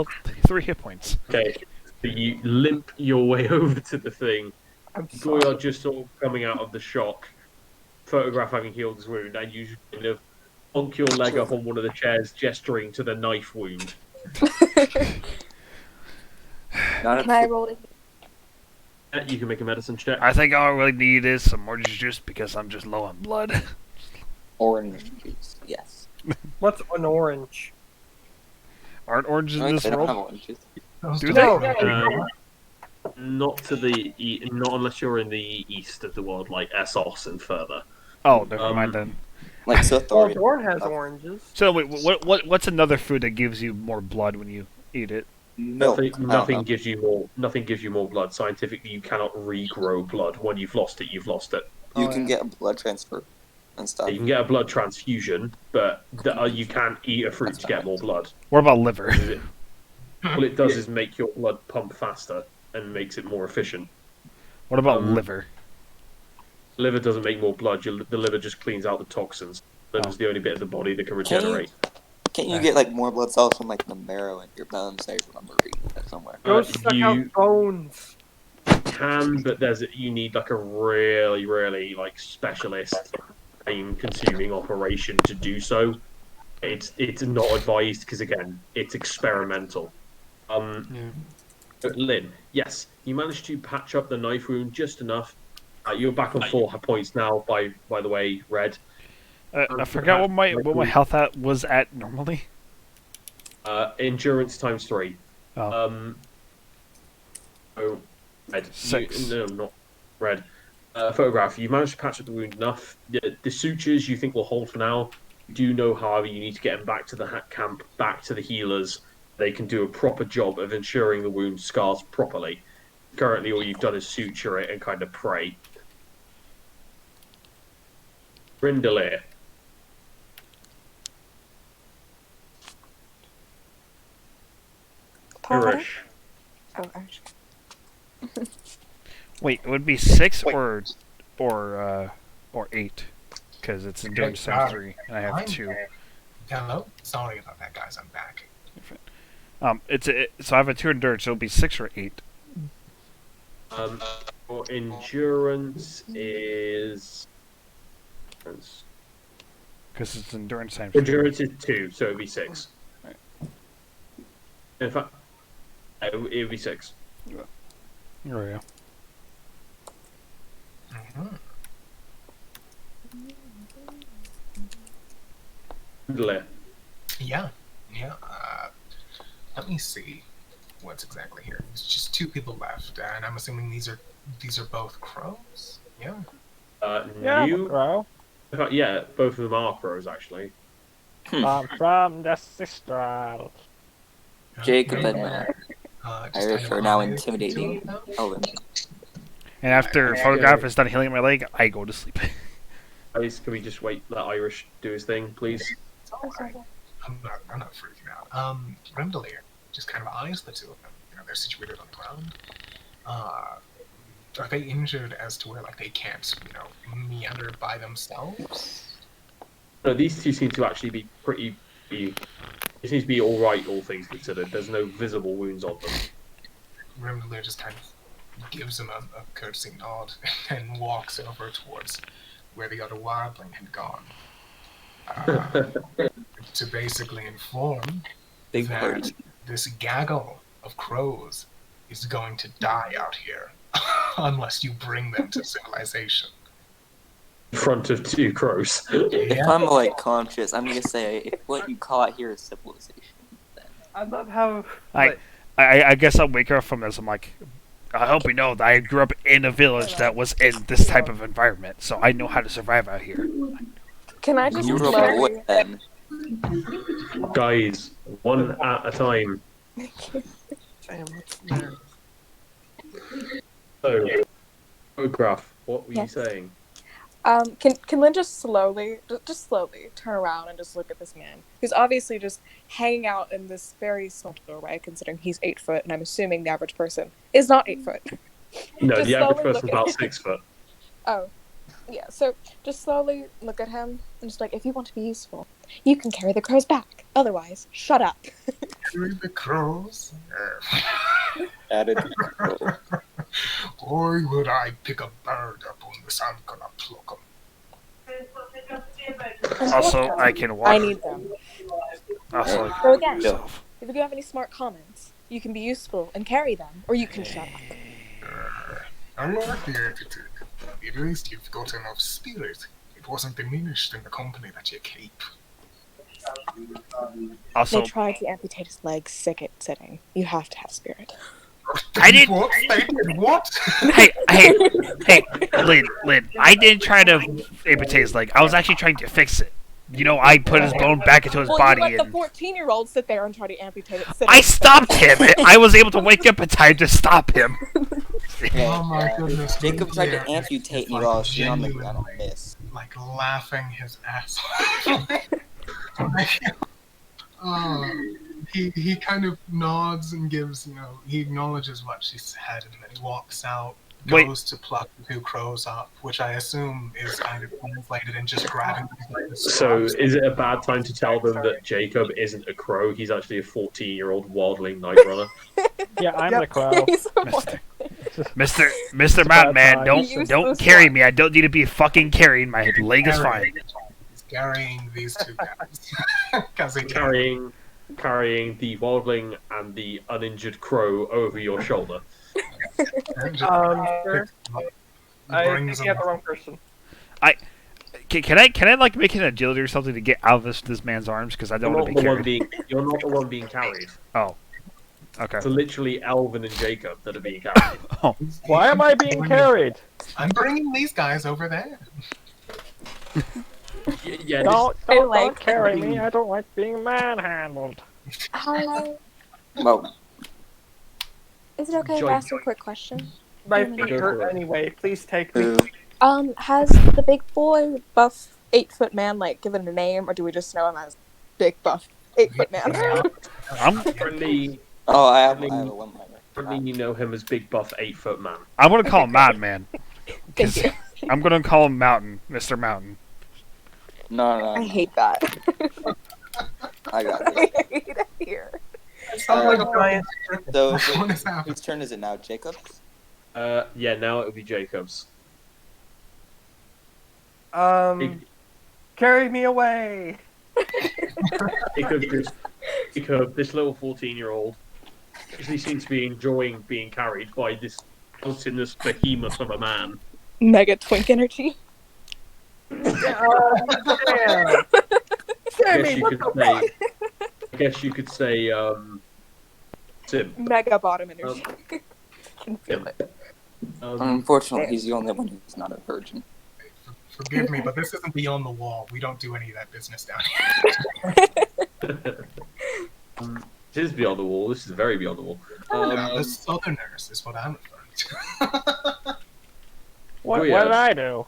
hit points.
Okay, so you limp your way over to the thing.
I'm sorry.
Goyard just sort of coming out of the shock, photograph having healed his wound, and you kind of bonk your leg up on one of the chairs, gesturing to the knife wound.
Not
Can I
a
roll it?
You can make a medicine check.
I think all I really need is some orange juice because I'm just low on blood.
orange juice. Yes.
What's an orange?
Aren't oranges in this
They don't have
world?
orange juice.
Do
No.
Not not unless you're in the east of the world, like Essos and further.
Oh, never mind then.
Like
Well,
Sothorian.
Dorn has oranges.
So wait, what's another food that gives you more blood when you eat it?
Milk.
Nothing gives you more. Nothing gives you more blood. Scientifically, you cannot regrow blood. When you've lost it, you've lost it.
You can get a blood transfer and stuff.
You can get a blood transfusion, but you can't eat a fruit to get more blood.
What about liver?
All it does is make your blood pump faster and makes it more efficient.
What about liver?
Liver doesn't make more blood. The liver just cleans out the toxins. Liver's the only bit of the body that can regenerate.
Can't you get like more blood cells from like the marrow in your bones? I remember reading that somewhere.
Go suck out bones.
Can, but you need like a really like specialist time-consuming operation to do so. It's not advised because again, it's experimental. Lynn, yes, you managed to patch up the knife wound just enough. You're back on 4 points now. By the way, Red.
I forgot what my health was at normally.
Endurance times 3.
Oh.
Oh, Red.
6.
No, not Red. Photograph. You managed to patch up the wound enough. The sutures you think will hold for now. You do know, however, you need to get them back to the camp, back to the healers. They can do a proper job of ensuring the wound scars properly. Currently, all you've done is suture it and kind of pray. Brindlear. Irish.
Oh, actually.
Wait, it would be 6 or 8, because it's endurance times 3, and I have
I'm
2.
back. Hello? Sorry about that, guys. I'm back.
So I have a 2 endurance. So it'll be 6 or 8.
For endurance is.
Because it's endurance times 3.
Endurance is 2, so it'd be 6.
Right.
In fact, it would be 6.
Here we go.
Mhm.
Brindlear.
Yeah. Let me see what's exactly here. There's just 2 people left, and I'm assuming these are both crows. Yeah.
Yeah,
You.
bro.
In fact, yeah, both of them are crows actually.
I'm from the Sistral.
Jacob and Matt.
Just
Irish
kind of
are now
eyes the
intimidating.
2 of them.
Elven.
And after photograph is done healing my leg, I go to sleep.
Guys, can we just wait? Let Irish do his thing, please.
It's alright. I'm not freaking out. Remdalier just kind of eyes the 2 of them. They're situated on the ground. Are they injured as to where like they can't, meander by themselves?
No, these two seem to actually be pretty. It seems to be all right, all things considered. There's no visible wounds on them.
Grimdler just kind of gives him a courtesy nod and walks over towards where the other wildling had gone. To basically inform
Big
that
party.
this gaggle of crows is going to die out here unless you bring them to civilization.
In front of two crows.
If I'm like conscious, I'm gonna say if what you call out here is civilization. Then.
I love how.
I guess I'll wake her up from this. I'm like, I hope you know that I grew up in a village that was in this type of environment, so I know how to survive out here.
Can I just
You were a
slowly...
boy then.
Guys, one at a time.
Damn, what's there?
So, photograph. What were you
Yes.
saying?
Can Lynn just slowly turn around and just look at this man who's obviously just hanging out in this very small doorway, considering he's 8 foot, and I'm assuming the average person is not 8 foot.
No,
Just
the average
slowly
person's
look
about
at-
6 foot.
Oh, yeah. So just slowly look at him and just like, if you want to be useful, you can carry the crows back. Otherwise, shut up.
Carry the crows?
Added crow.
Or would I pick a bird up on this? I'm gonna pluck 'em.
Also, I can walk.
I need them.
Also,
So again,
so,
if you have any smart comments, you can be useful and carry them, or you can shut up.
I like the attitude. At least you've got enough spirit. It wasn't diminished in the company that you keep.
also,
They tried to amputate his legs sitting. You have to have spirit.
I didn't-
What? They did what?
hey, Lynn, I didn't try to amputate his leg. I was actually trying to fix it. You know, I put his bone back into his
Well,
body
you let the
and
14-year-old sit there and try to amputate it sitting.
I stopped him. I was able to wake up in time to stop him.
Oh my goodness.
Jacob tried to
Yeah,
amputate me
like
while I was sitting on the
genuinely,
ground and miss.
like laughing his ass off. He kind of nods and gives, he acknowledges what she said, and then he walks out,
Wait.
goes to pluck the two crows up, which I assume is kind of translated and just grabbing them by the
So,
scruffs.
is it a bad time to tell them that Jacob isn't a crow? He's actually a 14-year-old wildling night runner.
Yeah, I'm
Yep.
the crow.
He's a
Mr. Mountain Man,
Use
don't
this
carry
one.
me. I don't need to be fucking carried. My leg is fine.
He's carrying these two guys. Because he
Carrying the wildling and the uninjured crow over your shoulder.
Sure. I think
brings
you have
them
the wrong person.
Can I like make an agility or something to get out of this man's arms? Because I don't want to be carried.
You're not the one being carried.
Oh, okay.
It's literally Elvin and Jacob that are being carried.
Why am I being carried?
I'm bringing these guys over there.
Yeah,
Don't carry me. I don't like being manhandled.
Well,
Is it okay if I ask a quick question?
My
Go
feet
for
hurt
it.
anyway. Please take me.
who?
Has the big boy, buff 8-foot man, given a name, or do we just know him as Big Buff 8-foot man?
I'm
Friendly,
Oh, I have a one-liner.
you know him as Big Buff 8-foot man.
gonna call him Mountain Man.
Thank you.
I'm gonna call him Mountain, Mr. Mountain.
No,
I hate that.
I got
I
it.
hate it here.
Sounds like a giant.
So,
What is happening?
whose turn is it now, Jacob's?
Yeah, now it'll be Jacob's.
Carry me away.
Jacob, this little 14-year-old, actually seems to be enjoying being carried by this gluttonous behemoth of a man.
Mega twink energy.
Damn.
I
Sammy, what the
guess you could say, Sim.
Mega bottom energy. Can feel it.
Unfortunately, he's the only one who's not a virgin.
Forgive me, but this isn't beyond the wall. We don't do any of that business down here.
This is beyond the wall. This is very beyond the wall.
The Southerners is what I'm referring to.
What,
Oh, yeah.
what did I do?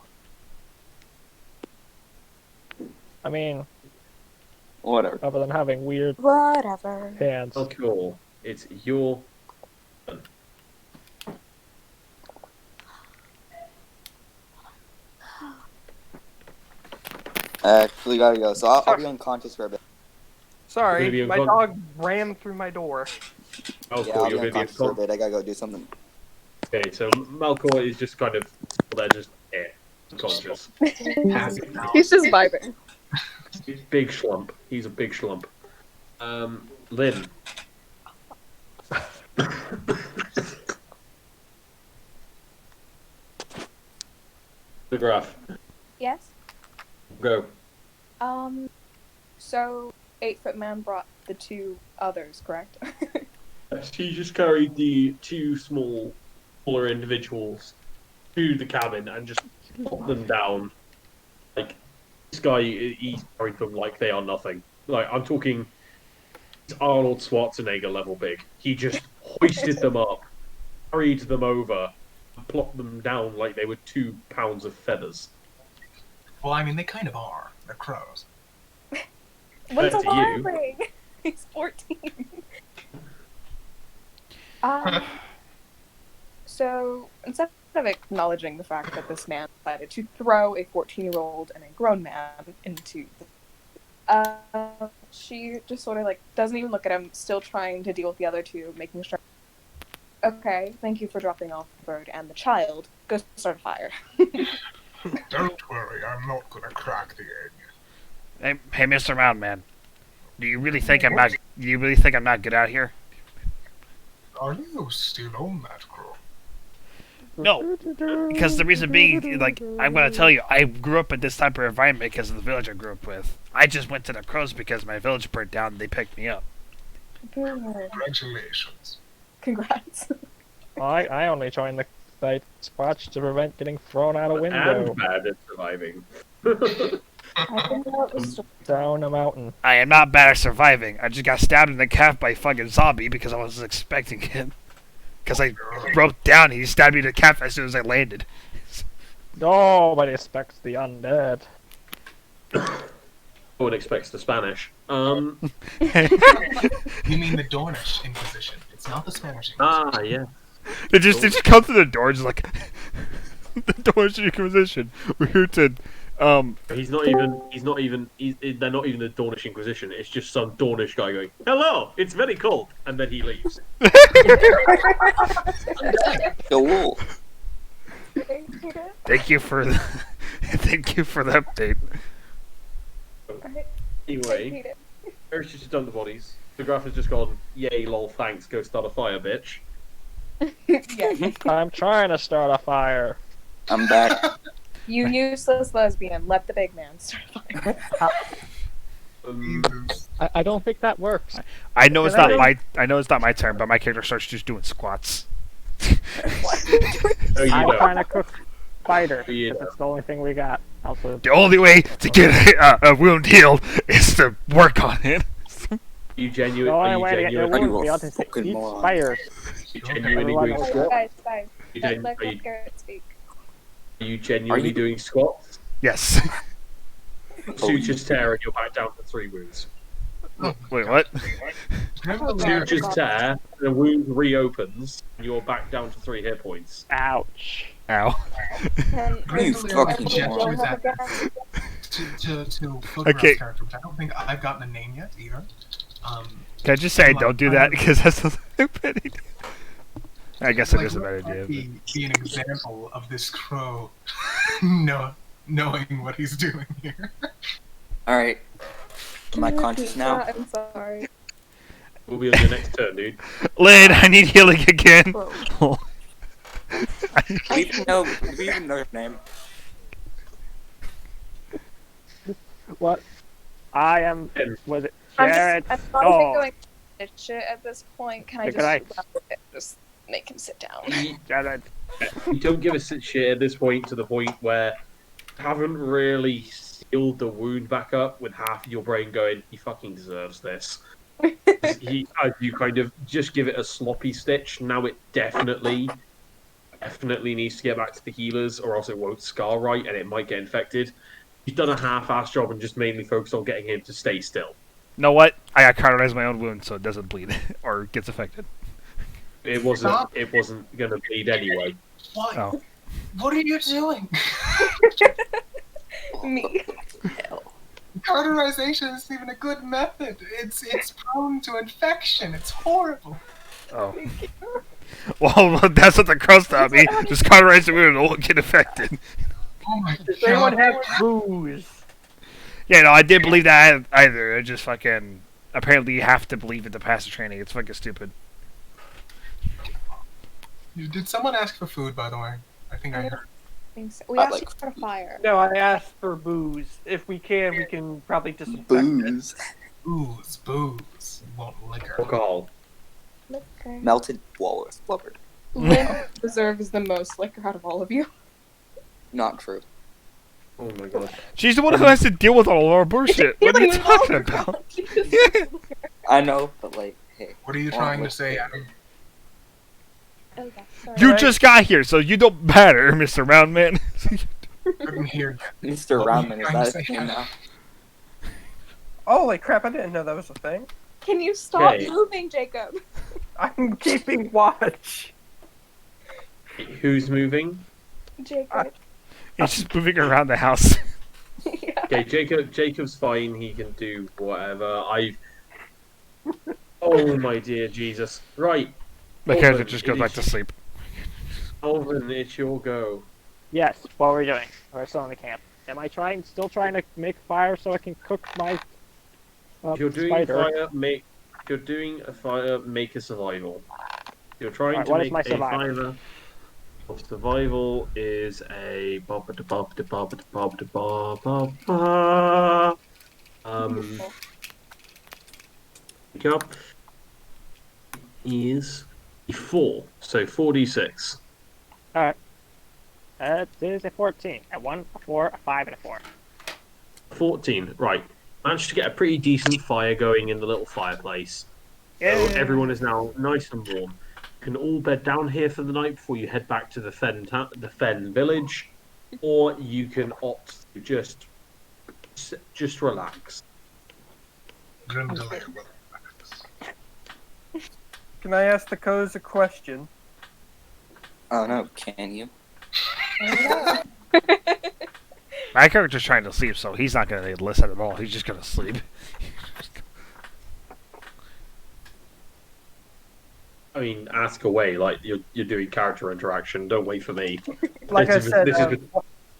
I mean,
Whatever.
other than having weird
Whatever.
hands.
Oh, cool. It's your.
I actually gotta go, so I'll be unconscious for a bit.
Sorry,
You're gonna
my
be
dog ran through my door.
Oh,
Yeah,
cool.
I'll
You're
be
gonna be
unconscious for a bit. I gotta go do something.
Okay, so Malcor is just kind of they're just unconscious.
He's just vibing.
Big schlump. He's a big schlump. Lynn. The graph.
Yes.
Go.
So 8-foot man brought the two others, correct?
She just carried the two smaller individuals to the cabin and just put them down. Like, this guy, he carried them like they are nothing. Like, I'm talking Arnold Schwarzenegger level big. He just hoisted them up, carried them over, and plopped them down like they were 2 pounds of feathers.
Well, I mean, they kind of are. They're crows.
What's a
to you.
wildling? He's 14. So instead of acknowledging the fact that this man decided to throw a 14-year-old and a grown man into she just sort of like doesn't even look at him, still trying to deal with the other two, making sure. Okay, thank you for dropping off the bird and the child. Go start a fire.
Don't worry, I'm not gonna crack the egg.
Hey, Mr. Roundman. Do you really think I'm not? Do you really think I'm not good out here?
Are you still on that crow?
No, because the reason being, like, I'm gonna tell you, I grew up in this type of environment because of the village I grew up with. I just went to the crows because my village burnt down and they picked me up.
Congratulations.
Congrats.
I only joined the Nightwatch to prevent getting thrown out a window
And bad at surviving.
I think that was
down a mountain.
I am not bad at surviving. I just got stabbed in the calf by a fucking zombie because I wasn't expecting it. Because I broke down and he stabbed me in the calf as soon as I landed.
Nobody expects the undead.
No one expects the Spanish.
You mean the Dornish Inquisition? It's not the Spanish Inquisition.
Ah, yeah.
They just come to the door, just like the Dornish Inquisition. We're here to
They're not even the Dornish Inquisition. It's just some Dornish guy going, "Hello, it's very cold," and then he leaves.
Cool.
Thank you for the thank you for the update.
Anyway, Eric's just done the bodies. The graph has just gone, "Yay, lol, thanks. Go start a fire, bitch."
yeah.
I'm trying to start a fire.
I'm back.
You useless lesbian. Let the big man start a fire.
Jesus.
I don't think that works.
I know it's not my turn, but my character starts just doing squats.
Oh, you
I'm
know.
trying to cook spider.
You
Because
know.
it's the only thing we got. Also,
The only way to get a wound healed is to work on it.
You
the
genuine?
only
Are
way to
you
get your
genuine?
you
wounds
a
healed is to
fucking
eat
moron.
spiders.
Genuinely
Everyone
doing
knows
squats?
Guys.
You
Let
don't- are you-
Garrett speak.
Are you genuinely
you-
doing squats?
Yes.
Sutures tear and you're back down to 3 wounds.
Wait, what?
Sutures tear, the wound reopens, and you're back down to 3 hit points.
Ouch.
Ow.
You fucking
gestures
moron.
at to Photograph's
Okay.
character, which I don't think I've gotten a name yet either.
Can I just say don't do that because that's a stupid idea. I guess it is a bad idea.
Be an example of this crow knowing what he's doing here.
Alright. Am I conscious now?
I'm sorry.
We'll be on your next turn, dude.
Lynn, I need healing again.
Whoa.
Do we even know your name?
What? I am. Was it
I'm
Jared?
not even
Oh.
going to shit at this point. Can I
Good night.
just make him sit down?
Jared.
You don't give a shit at this point to the point where you haven't really sealed the wound back up with half of your brain going, he fucking deserves this. You kind of just give it a sloppy stitch. Now it definitely needs to get back to the healers or else it won't scar right and it might get infected. You've done a half-assed job and just mainly focused on getting him to stay still.
Know what? I got cauterized my own wound so it doesn't bleed or gets affected.
It wasn't going to bleed anyway.
Why?
Oh.
What are you doing?
Me.
Cauterization isn't even a good method. It's prone to infection. It's horrible.
Oh. Well, that's what the crust taught me. Just cauterize the wound and it won't get infected.
Oh my
Does anyone
god.
have booze?
Yeah, no, I didn't believe that either. It just fucking... Apparently you have to believe it to pass the training. It's fucking stupid.
Did someone ask for food, by the way? I think I heard.
We
I
asked
like-
you for a fire.
No, I asked for booze. If we can probably disinfect
Booze.
Booze. You want liquor.
Alcohol.
Liquor.
Melted walrus blubber.
Lynn deserves the most liquor out of all of you.
Not true.
Oh my god.
She's the one who has to deal with all of our bullshit. What are you talking about?
I know, but like, hey.
What are you trying to say, Adam?
Okay, sorry.
You just got here, so you don't matter, Mr. Roundman.
Couldn't hear.
Mr.
What were you
Roundman, is
trying to
that
say,
him
Adam?
now?
Holy crap, I didn't know that was a thing.
Can you stop
Okay.
moving, Jacob?
I'm keeping watch.
Who's moving?
Jacob.
He's just moving around the house.
Yeah.
Okay, Jacob's fine. He can do whatever. Oh my dear Jesus! Right,
My
Oh,
character
but
just
it
goes back
is-
to sleep.
Alvin, it's your go.
Yes, what we're doing. We're still in the camp. Am I still trying to make fire so I can cook my
If you're doing
spider?
fire, make. If you're doing a fire, make a survival. If you're trying
Alright,
to
what is
make
my
a
survival?
fire. Of survival is a pick up is a 4, so 4d6.
It is a 14. A 1, a 4, a 5, and a 4.
14, right. Managed to get a pretty decent fire going in the little fireplace. So
Yay.
everyone is now nice and warm. You can all bed down here for the night before you head back to the Fen village, or you can opt to just relax.
Grim delay will relax.
Can I ask the Coz a question?
Oh no, can you?
My character's trying to sleep, so he's not going to listen at all. He's just going to sleep.
I mean, ask away, like you're doing character interaction. Don't wait for me.
Like I
This is-
said,
this is-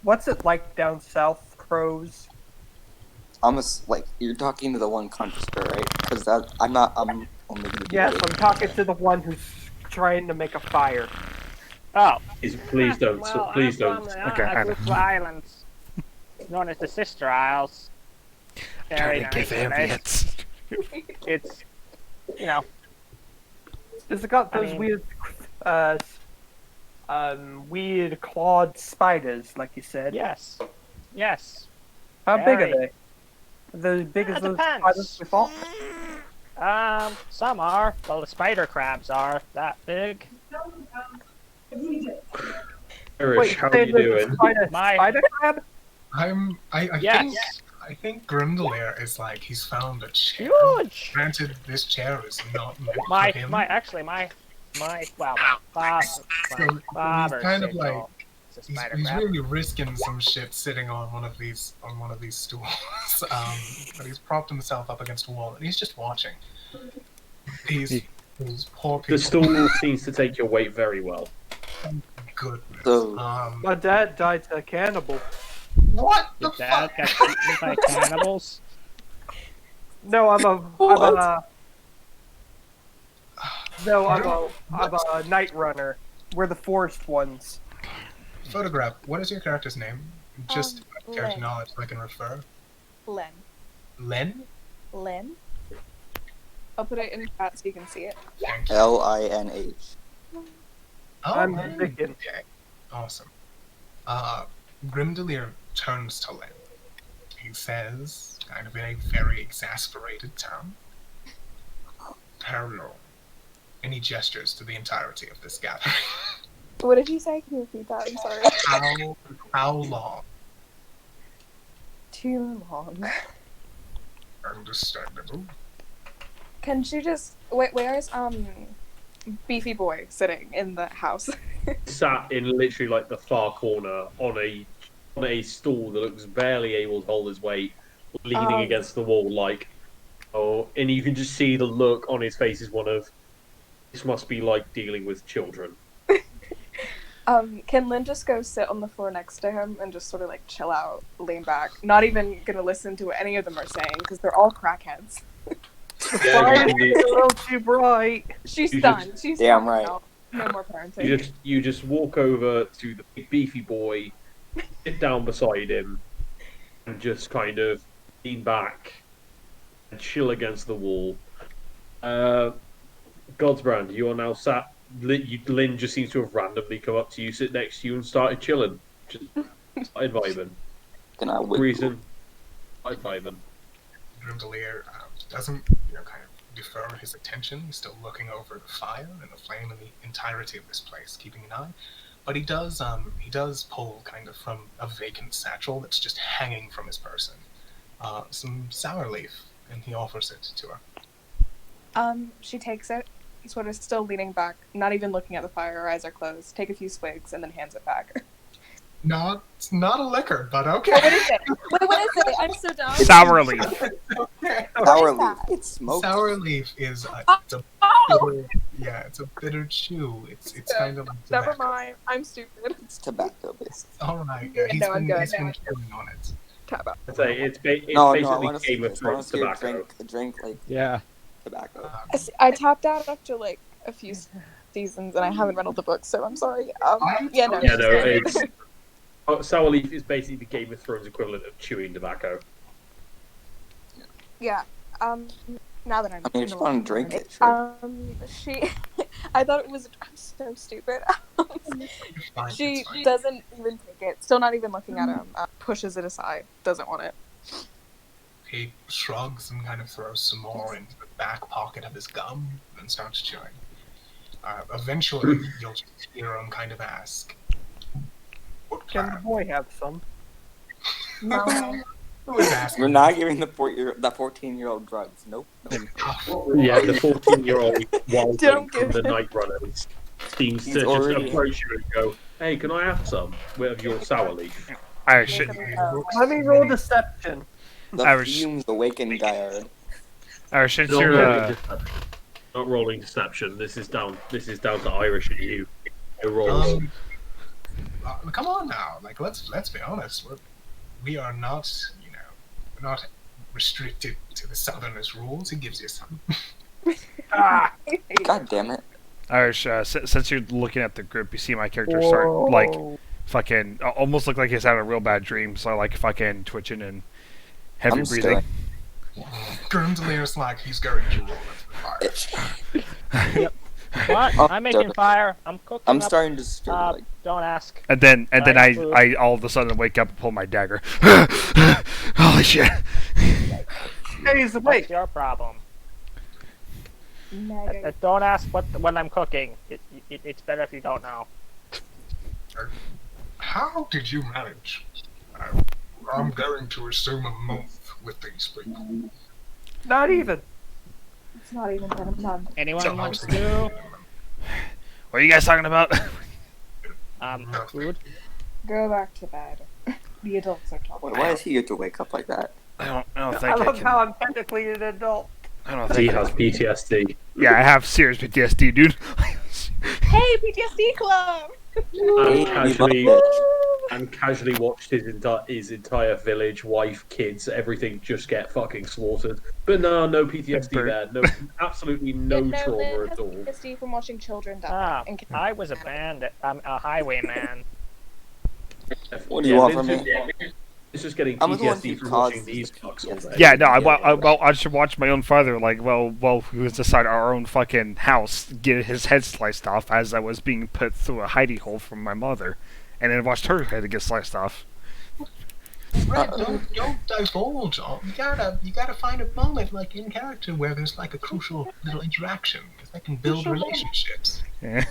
what's it like down south, Crows?
Almost like you're talking to the one conscious girl, right? Because I'm not. I'm only gonna do
Yes,
it.
I'm talking to the one who's trying to make a fire.
Oh.
Please don't.
Well,
Please
I'm
don't.
from
Okay, I
a group of islands known as the Sister Isles. Very
Trying to give
nice place.
ambience.
It's, you know,
Has it got
I
those
mean-
weird clawed spiders, like you said?
yes. Yes.
How big
Very.
are they? Are they as big as
It
those
depends.
spiders we fought?
Some are. Well, the spider crabs are that big.
Irish, how are
say
you
the
doing?
Spider crab?
I
Yes.
think Grimdelair is like he's found a chair.
Huge.
Granted, this chair is not meant
My
for him.
my father,
So
my father
he's kind of
said,
like
"Oh, it's a
he's,
spider
he's
crab."
really risking some shit sitting on one of these stools. But he's propped himself up against a wall and he's just watching. These poor people.
The stool seems to take your weight very well.
Goodness.
So-
My dad died to a cannibal.
What the
Your dad
fuck?
got eaten by cannibals.
No, I'm a night runner. We're the forest ones.
Photograph. What is your character's name? Just character
Len.
knowledge so I can refer.
Len.
Len?
Len. I'll put it in chat so you can see it.
Thank you.
LINH.
Oh,
I'm
Len.
thinking.
Okay. Awesome. Grimdelier turns to Len. He says, kind of in a very exasperated tone, "Hello." And he gestures to the entirety of this gathering.
What did you say? Can you repeat that? I'm sorry.
How long?
Too long.
Understandable.
Can she just wait? Where's Beefy Boy sitting in the house?
Sat in literally like the far corner on a stool that looks barely able to hold his weight, leaning against the wall, like, oh, and you can just see the look on his face is one of, this must be like dealing with children.
Can Lynn just go sit on the floor next to him and just sort of like chill out, lean back, not even gonna listen to what any of them are saying because they're all crackheads.
Yeah,
Why
you
is
can
it a little too bright?
She's
You
done.
just-
She's
Damn
done
right.
now. No more parenting.
you just walk over to the big beefy boy, sit down beside him, and just kind of lean back and chill against the wall. Godsbrand, you are now sat. Lynn just seems to have randomly come up to you, sit next to you, and started chilling. Just started vibing.
Can I
No
whip?
reason. Started vibing.
Grundalier doesn't, kind of defer his attention. He's still looking over the fire and the flame and the entirety of this place, keeping an eye. But he does pull kind of from a vacant satchel that's just hanging from his person, some sour leaf, and he offers it to her.
She takes it, sort of still leaning back, not even looking at the fire, her eyes are closed, take a few swigs, and then hands it back.
It's not a liquor, but okay.
What is it? Wait, what is it? I'm so dumb.
Sour leaf.
Okay.
Sour
is
leaf.
that?
It's smoked.
Sour leaf is it's a bitter, it's a bitter chew. It's kind of like
Never
tobacco.
mind. I'm stupid.
It's tobacco based.
All right, yeah,
No, I'm good.
he's been
No.
chewing on it.
Tabo.
I'd say it's
No, I
basically
want to see
Game of
this. I want
Thrones
to see a
tobacco.
drink like
Yeah.
tobacco.
I tapped out after like a few seasons, and I haven't read all the books, so I'm sorry. Yeah, no.
Yeah, no, it's sour leaf is basically the Game of Thrones equivalent of chewing tobacco.
Yeah. Now that I'm.
I mean, if you want to drink it, sure.
She. I thought it was. I'm so stupid.
It's fine,
She
it's fine.
doesn't even take it. Still not even looking at him. Pushes it aside. Doesn't want it.
He shrugs and kind of throws some more into the back pocket of his gum and starts chewing. Eventually, you'll just hear him kind of ask, "What
Can the
crap?
boy have some?
No.
Who is asking?"
We're not giving the 14-year-old drugs. Nope.
Yeah, the 14-year-old wild
Don't
from
give
the
him-
Night Runners seems
He's
to just
already-
approach you and go, "Hey, can I have some of your sour leaf?"
I should.
Let me roll deception.
The
Irish.
fumes awaken Guyard.
Or since
Not
you're
rolling deception. Not rolling deception. This is down to Irish and you. You're rolling.
Come on now, like let's be honest. We are not, we're not restricted to the Southerners' rules. He gives you some.
Ah!
God damn it.
Irish, since you're looking at the group, you see my character start like fucking almost look like he's having a real bad dream. So like fucking twitching and heavy
I'm
breathing.
Grundalier's like he's going to roll into the fire.
What?
Oh,
I'm making
don't-
fire. I'm cooking.
I'm
up.
starting to stir. Like,
Don't ask.
And then
Alright, food.
I all of a sudden wake up and pull my dagger. Holy shit!
Hey, he's awake.
What's your problem?
Mega.
Don't ask when I'm cooking. It's better if you don't know.
How did you manage? I'm going to assume a month with these people.
Not even.
It's not even been a month.
Anyone
So
wants
obviously-
to?
What are you guys talking about?
Food.
Go back to bed. The adults are talking.
why does he get to wake up like that?
I don't
I
think I
love
can.
how I'm technically an adult.
I don't
He
think.
has PTSD.
Yeah, I have serious PTSD, dude.
Hey, PTSD club!
And casually watched his entire village, wife, kids, everything just get fucking slaughtered. But no PTSD there. No, absolutely no trauma
Lynn
at
has
all.
PTSD from watching children die.
Ah,
And
I was a bandit. I'm a highwayman.
What do you want from
Lynn's
me?
just- It's just getting
I'm the one
PTSD
who
from
caused
watching these
this
fucks all day.
Yeah, no, I should watch my own father, like, he was inside our own fucking house, get his head sliced off as I was being put through a hidey hole from my mother, and then watched her head get sliced off.
Right, don't divulge. You gotta find a moment like in character where there's like a crucial little interaction because that can build relationships.
Yeah.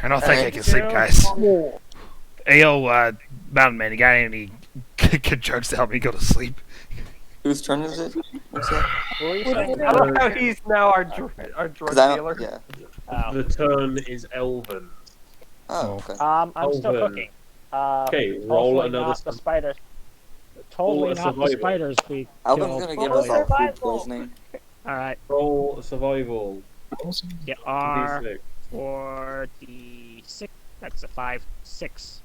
I don't think I can sleep, guys. Ayo, Mountain Man, you got any good drugs to help me go to sleep?
Whose turn is it? What's that?
Who are you saying?
I love how he's now our drug
'Cause I
dealer.
don't, yeah.
Oh.
The turn is Elven.
Oh, okay.
I'm still
Elven.
cooking.
Okay, roll
Hopefully
another.
not the spider. totally
a
not the
survival.
spiders we
Alvin's
killed.
gonna give
Roll
us all food
survival.
poisoning.
Alright,
Roll survival.
get R
D6.
46. That's a 5. 6.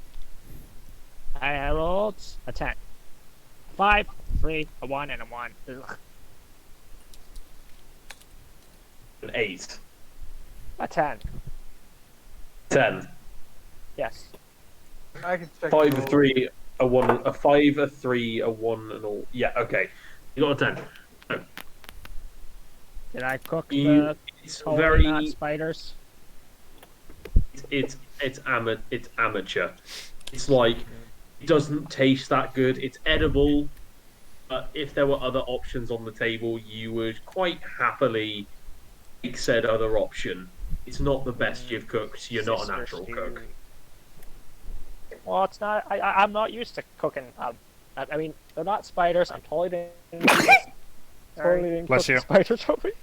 I rolled a 10. 5, 3, a 1, and a 1. Ugh.
An 8.
A 10.
10.
Yes.
I can check.
5,
the
a
roll.
3, a 1, a 5, a 3, a 1, and all. Yeah, okay. You got a 10.
Did I cook
You,
the
it's
totally not
very.
spiders?
It's amateur. It's like it doesn't taste that good. It's edible, but if there were other options on the table, you would quite happily take said other option. It's not the best you've cooked. You're not a
Sister
natural
stew.
cook.
Well, it's not. I'm not used to cooking. I mean, they're not spiders. I'm totally didn't. Totally didn't
Bless
cook
you.
the spiders over here.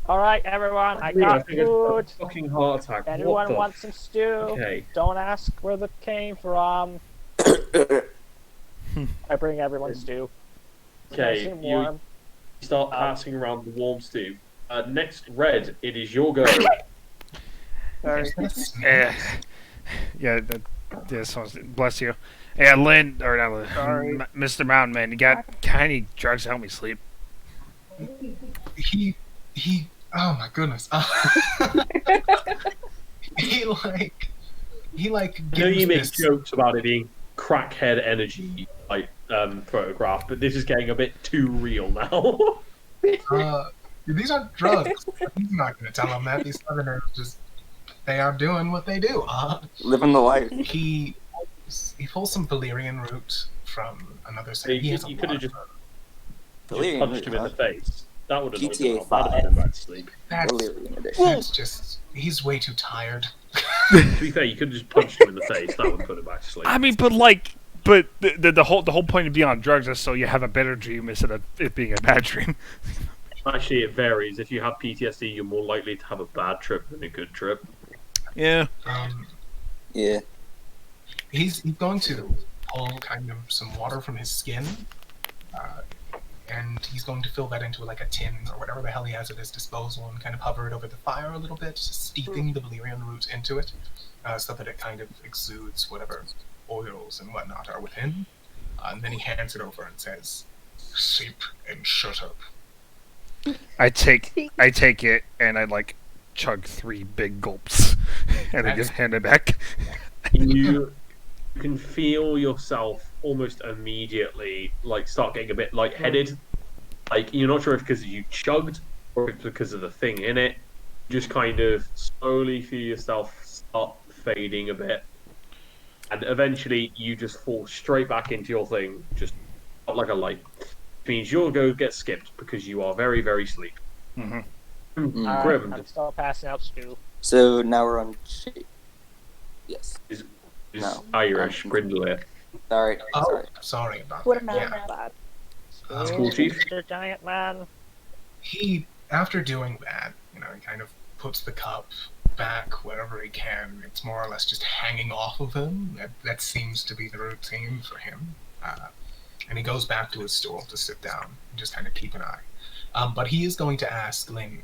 All right, everyone. I
Really,
got
think it's a
food.
fucking heart attack. What
Anyone
the
want some stew?
Okay.
Don't ask where it came from. I bring everyone stew. It's nice
Okay,
and
you
warm.
start passing around the warm stew. Next, Red, it is your go.
Sorry.
Yeah, yeah. So bless you. Yeah, Lynn or not Lynn,
Sorry.
Mr. Mountain Man. You got any drugs to help me sleep?
He oh my goodness. he like
I know
gives
you make
this,
jokes about it being crackhead energy like photograph, but this is getting a bit too real now.
these aren't drugs. He's not gonna tell them that. These southerners just they are doing what they do.
Living the life.
He pulls some valerian root from another
So
side. He
you
has a
could have
lot
just
of
Valerian
punched him
root,
in the face. That would have knocked
GTA
him out. That'd have put him back to sleep.
that's,
Valerian edition.
that's just he's way too tired.
To be fair, you could have just punched him in the face. That would put him back to sleep.
I mean, but the whole point of being on drugs is so you have a better dream instead of it being a bad dream.
Actually, it varies. If you have PTSD, you're more likely to have a bad trip than a good trip.
Yeah.
Yeah.
He's going to pull kind of some water from his skin, and he's going to fill that into like a tin or whatever the hell he has at his disposal, and kind of hover it over the fire a little bit, steeping the valerian root into it, so that it kind of exudes whatever oils and whatnot are within. And then he hands it over and says, "Sleep and shut up."
I take it and I like chug 3 big gulps and then just hand it back.
You can feel yourself almost immediately like start getting a bit lightheaded. Like you're not sure if because you chugged or if it's because of the thing in it. You just kind of slowly feel yourself start fading a bit, and eventually you just fall straight back into your thing, just not like a light. Which means you'll go get skipped because you are very, very sleepy.
Mm-hmm.
Mm.
Grim,
I'm still passing out stew.
So now we're on. Yes.
is
No.
Irish, Brindle.
Sorry.
Oh,
Sorry.
sorry about
What
that.
am I
Yeah.
bad?
School chief?
Mr. Giant Man.
He, after doing that, he kind of puts the cup back wherever he can. It's more or less just hanging off of him. That seems to be the routine for him. And he goes back to his stool to sit down and just kind of keep an eye. But he is going to ask Lynn,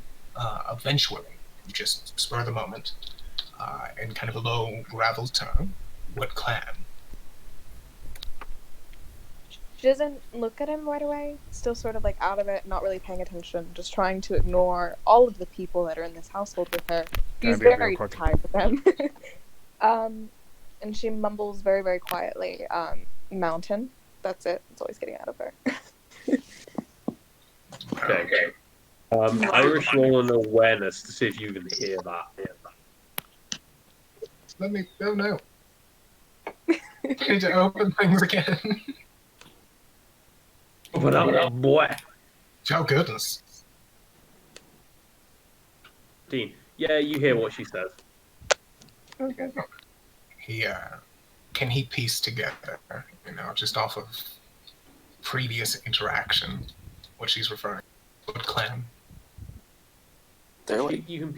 eventually, just spur of the moment, in kind of a low, gravel tone, what clan?
She doesn't look at him right away, still sort of like out of it, not really paying attention, just trying to ignore all of the people that are in this household with her. She's
be a real
very
quick.
tired of them. And she mumbles very, very quietly, mountain. That's it. That's all he's getting out of her.
Okay. Irish roll an awareness to see if you can hear that.
Let me. Oh no. I need to open things again.
Open up, boy.
Oh goodness.
Dean. Yeah, you hear what she says.
Okay. Can he piece together, just off of previous interaction, what she's referring to? What clan?
You can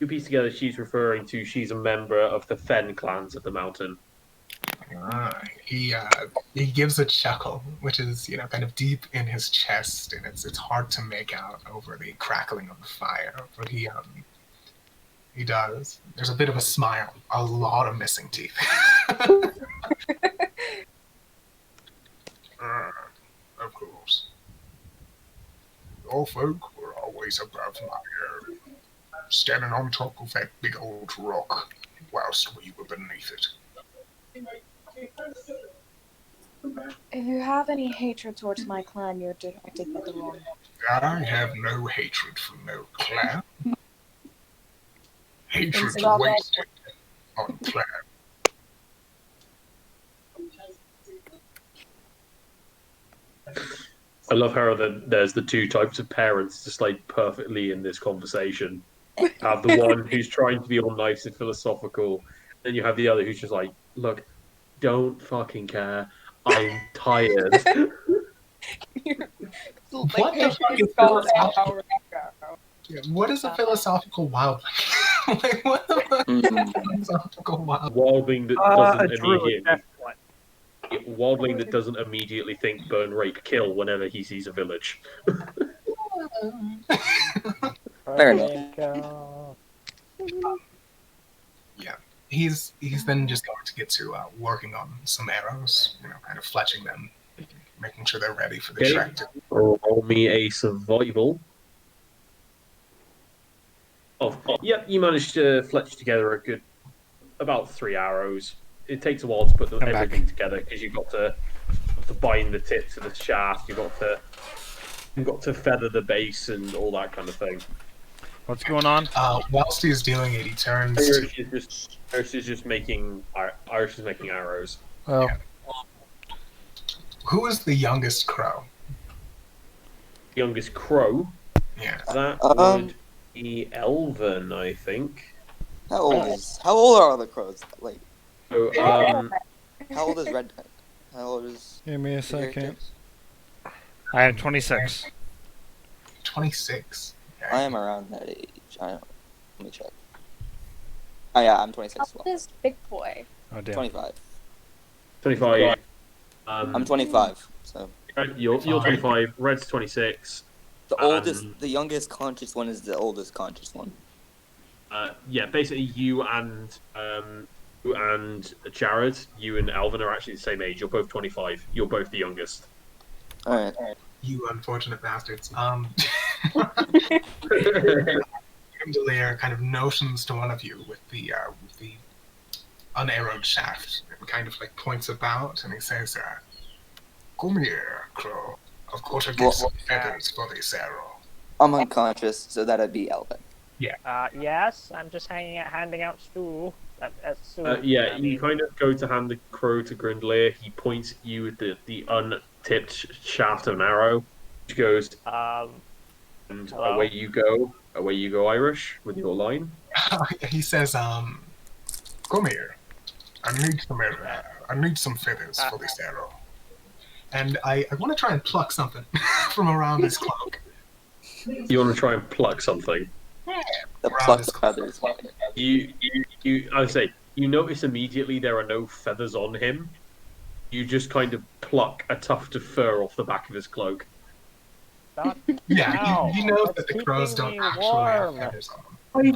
piece together she's referring to she's a member of the Fen clans of the mountain.
Right. he gives a chuckle, which is kind of deep in his chest, and it's hard to make out over the crackling of the fire. But he does. There's a bit of a smile, a lot of missing teeth. Of course. Your folk were always above my standing on top of that big old rock, whilst we were beneath it.
If you have any hatred towards my clan, you're directing it the wrong.
I have no hatred for no clan. Hatred
Stop it.
wasted on clan.
I love how there's the two types of parents just like perfectly in this conversation. Have the one who's trying to be all nice and philosophical, then you have the other who's just like, look, don't fucking care. I'm tired.
What the fuck is philosophical? Yeah, what is a philosophical wildling? Like, what the fuck is a philosophical wildling?
Wildling that
A
doesn't
druid,
immediately
definitely.
Wildling that doesn't immediately think burn, rape, kill whenever he sees a village.
Fair enough.
Yeah, he's then just going to get to working on some arrows, kind of fletching them, making sure they're ready for the
Okay.
trek.
Roll me a survival. Oh, yep, you managed to fletch together a good about 3 arrows. It takes a while to put
I'm back.
everything together because you've got to bind the tip to the shaft. You've got to feather the base and all that kind of thing.
What's going on?
Whilst he's doing it, he turns to
Irish is just making arrows.
Well,
who is the youngest crow?
Youngest crow.
Yeah,
That
Um,
would be Elven, I think.
How old are the crows? Like,
So,
how old is Red? How old is?
give me a
your
second.
character?
I am 26.
26. Okay.
I am around that age. I don't. Let me check. Oh yeah, I'm 26 as well.
This big boy.
Oh damn.
25.
25.
I'm 25. So
You're 25. Red's 26.
the oldest, the youngest conscious one is the oldest conscious one.
Yeah, basically you and Jared, you and Alvin are actually the same age. You're both 25. You're both the youngest.
All right.
You unfortunate bastards. Gondolier kind of notions to one of you with the unarrowed shaft and kind of like points about and he says, "Come here, crow. Of course, I get some feathers for this arrow."
I'm unconscious, so that'd be Elvin.
Yes, I'm just handing out stew. Stew.
Yeah,
I
you
mean,
kind of go to hand the crow to Grundlier. He points at you with the untipped shaft of an arrow. Which goes, and
hello?
away you go. Away you go, Irish, with your line.
He says, "Come here. I need some feathers for this arrow." And I want to try and pluck something from around his cloak.
You want to try and pluck something.
The
Around
plucked
his cloak.
feathers.
I would say, you notice immediately there are no feathers on him. You just kind of pluck a tuft of fur off the back of his cloak.
Stop.
Yeah,
Ow,
you know
it's
that the crows
keeping
don't
me
actually have
warm.
feathers on them.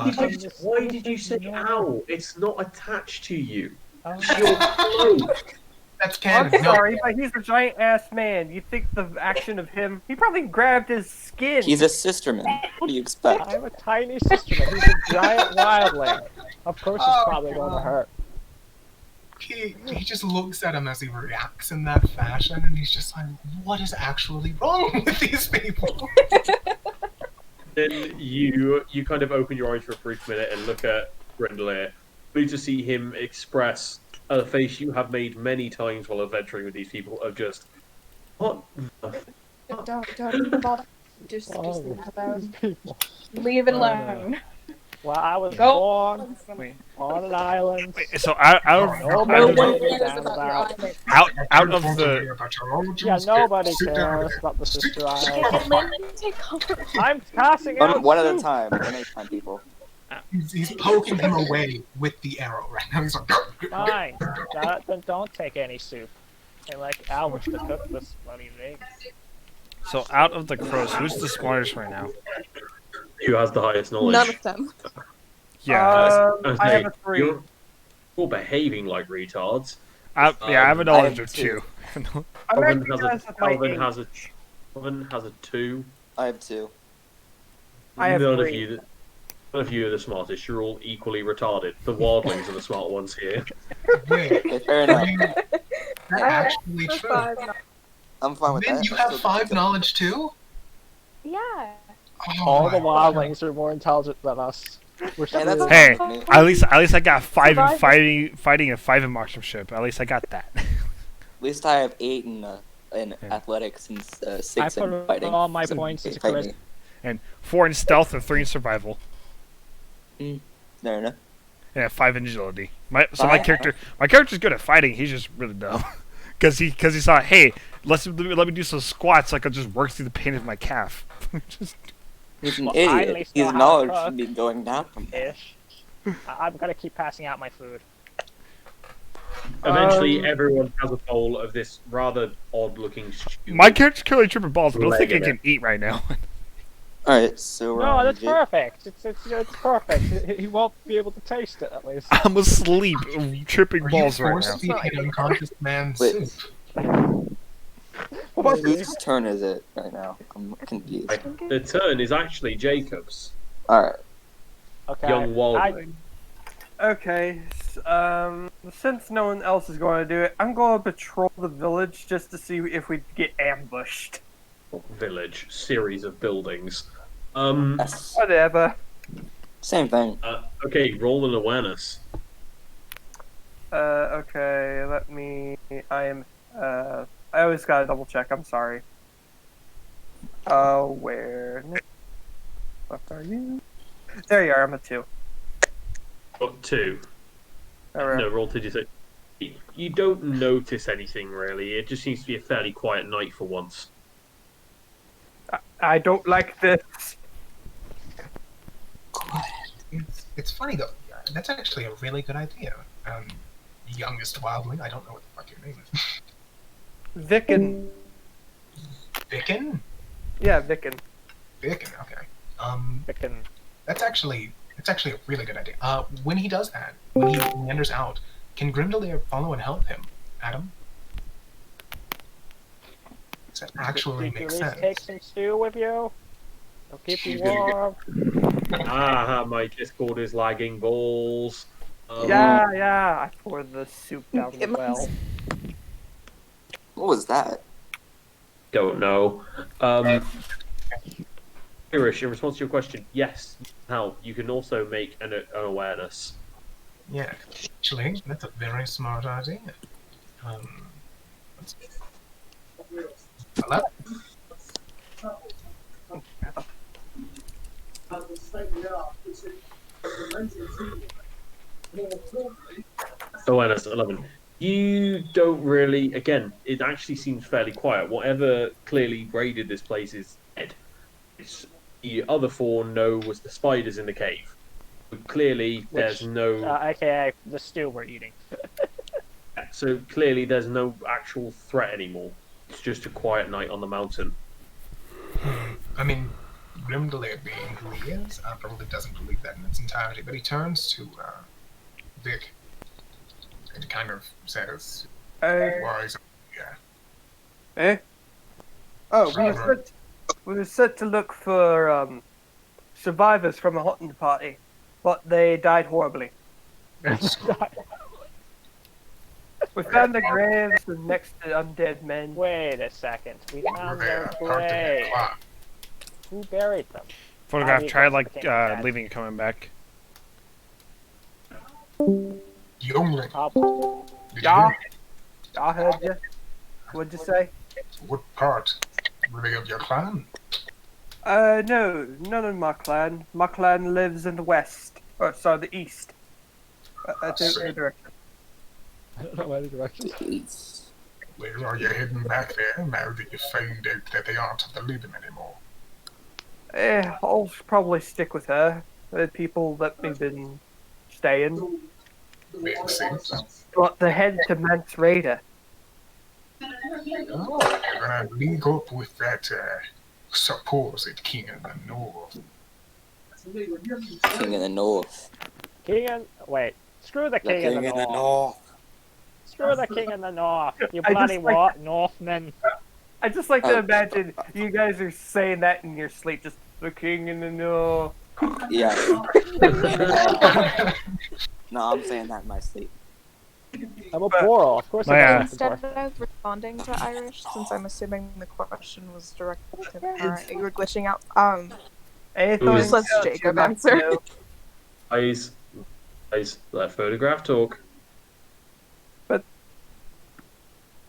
Why did you say ow? It's not attached to you.
Oh.
It's your cloak.
That's
I'm
canon. No,
sorry, but he's a giant ass man. You think the action of him? He probably grabbed his skin.
He's a sisterman. What do you expect?
I'm a tiny sister. He's a giant wildling. Of course, it's probably going to hurt.
he just looks at him as he reacts in that fashion, and he's just like, "What is actually wrong with these people?"
Then you kind of open your eyes for a brief minute and look at Grendelier, only to see him express a face you have made many times while adventuring with these people of just, what the
Don't bother. Just
Oh,
leave it alone.
people.
Leave it
Oh, no.
alone.
Well, I was
Go.
born
Wait.
on an island.
Wait, so out of
Nobody
No
out
one
of,
cares
cares
about
about your island.
out of the
Yeah, nobody cares about the sister island.
Caitlin, take over.
I'm passing out.
One at a
soup.
time. One at a time, people.
He's poking him away with the arrow right now. He's like,
Fine. Then don't take any soup. I like hours to cook this bloody thing.
So out of the crows, who's the smartest right now?
Who has the highest knowledge?
None of them.
Yeah.
I have a 3.
You're behaving like retards.
I have a knowledge
I
of
have
2.
I'm
Alvin
actually
has
guys
a,
with my
Alvin
eight.
has a, Alvin has a 2.
I have 2.
I have
None
3.
none of you are the smartest. You're all equally retarded. The wildlings are the smart ones here.
wait,
Okay, fair enough.
that's actually true.
I'm fine with
Then
that.
you have 5 knowledge too?
Yeah.
Oh
All the
my
wildlings are more intelligent than us. We're
Hey, that's
screwed.
Hey,
me.
at least I got 5 in
Survival.
fighting and 5 in marksmanship. At least I got that.
At least I have 8 in athletics and 6
I
in
put
fighting.
all my
So,
points into
fight
charisma.
me.
And 4 in stealth and 3 in survival.
Fair enough.
And 5 in agility. My
Fine.
character's good at fighting. He's just really dumb. Cause he thought, hey, let me do some squats so I can just work through the pain of my calf. Just,
He's an
Well, I at
idiot.
least know
His
how to
knowledge
cook.
should be going down from that.
Ish. I'm gonna keep passing out my food.
Eventually, everyone has a bowl of this rather odd-lking stew.
my character's currently tripping balls. I don't think I
Leg in
can eat right now.
Alright, so we're
No,
on
that's
Jake.
perfect. It's perfect. He won't be able to taste it at least.
I'm asleep, tripping
Are you
balls right
force
now.
feeding an unconscious man
Wait.
soup?
Whose turn is it right now? I'm confused.
The turn is actually Jacob's.
Alright.
Okay.
Young wildling.
Okay, since no one else is going to do it, I'm going to patrol the village just to see if we get ambushed.
Village, series of buildings.
That's
Whatever.
same thing.
Okay, roll an awareness.
Okay, I always gotta double check, I'm sorry. Awareness. What are you? There you are, I'm a 2.
Got 2.
Alright.
No, roll 2 d6. You don't notice anything really. It just seems to be a fairly quiet night for once.
I don't like this.
It's funny though. That's actually a really good idea. Youngest wildling. I don't know what the fuck your name is.
Vicken.
Vicken?
Yeah, Vicken.
Vicken. Okay.
Frickin'
It's actually a really good idea. When he does that, when he meanders out, can Grimdalair follow and help him, Adam? Does that actually
Did you
make
at least
sense?
take some stew with you? It'll keep you
She's gonna
warm.
My Discord is lagging balls.
Yeah, I poured the soup down the
It must-
well.
What was that?
Don't know. Irish, in response to your question, yes, how you can also make an awareness.
Yeah, actually, that's a very smart idea. Let's see. Hello?
Awareness 11. You don't really. Again, it actually seems fairly quiet. Whatever clearly raided this place is dead. The other 4 know was the spiders in the cave. But clearly, there's no.
AKA the stew we're eating.
So clearly, there's no actual threat anymore. It's just a quiet night on the mountain.
I mean, Grimdalair being who he is, probably doesn't believe that in its entirety, but he turns to Vic and kind of says, "Wise, yeah."
Eh? Oh, we were set to look for survivors from a hunting party, but they died horribly. We found the graves next to undead men.
Wait a second. We
Were
found
they
their
part of their
grave.
plot?
Who buried them?
Photograph,
Obviously,
try
it's the king of death.
leaving and coming back.
Youngling,
Probably.
did you
Yeah.
hear me?
I heard you. What'd you say?
What part? Were they of your clan?
No, none of my clan. My clan lives in the west. Oh, sorry, the east. The direction.
I don't know either direction.
Jeez.
Where are you heading back there now that you found out that they aren't of the living anymore?
I'll probably stick with her. The people that we've been staying.
Makes sense.
But the head to Mance Raider.
Oh, you're gonna link up with that supposed king in the north.
King in the north.
Wait. Screw the
The
king, in the north. Screw the king in the north. You
I
bloody
just like-
what, Northmen?
I just like to
Oh.
imagine you guys are saying that in your sleep, just the king in the north.
Yeah. No, I'm saying that in my sleep.
I'm a plural. Of course
Oh,
I
yeah.
got
Instead
it.
of responding to Irish, since I'm assuming the question was directed to her, you were glitching out.
Anything
Just
let
else
Jacob
you'd like to
answer.
know?
Guys, let photograph talk.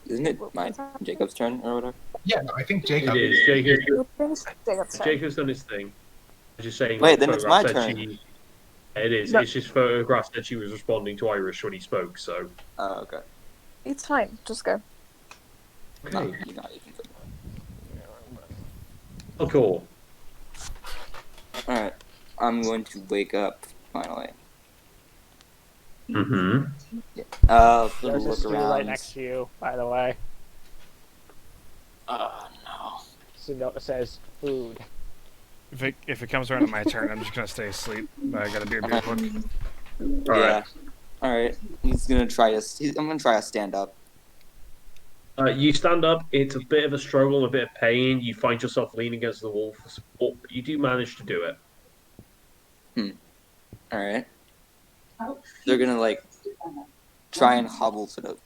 Isn't it my Jacob's turn or whatever?
Yeah, no, I think Jacob.
It is. Jacob's
Jacob's turn.
Jacob's done his thing. I'm just saying.
Wait, then it's my
Photograph said
turn.
It is.
No.
It's just Photograph said she was responding to Irish when he spoke. So.
Oh, okay.
It's fine. Just go.
No,
Okay.
you're not even good.
Oh, cool.
Alright. I'm going to wake up, finally.
Mm-hmm.
There's a
Look
stew
around.
right next to you, by the way.
Oh, no.
So it says food.
If it comes around to my turn, I'm just gonna stay asleep. But I gotta be quick.
Yeah. Alright. He's gonna try to. I'm gonna try to stand up.
You stand up. It's a bit of a struggle, a bit of pain. You find yourself leaning against the wall for support, but you do manage to do it.
Alright. They're gonna, like, try and hobble sort of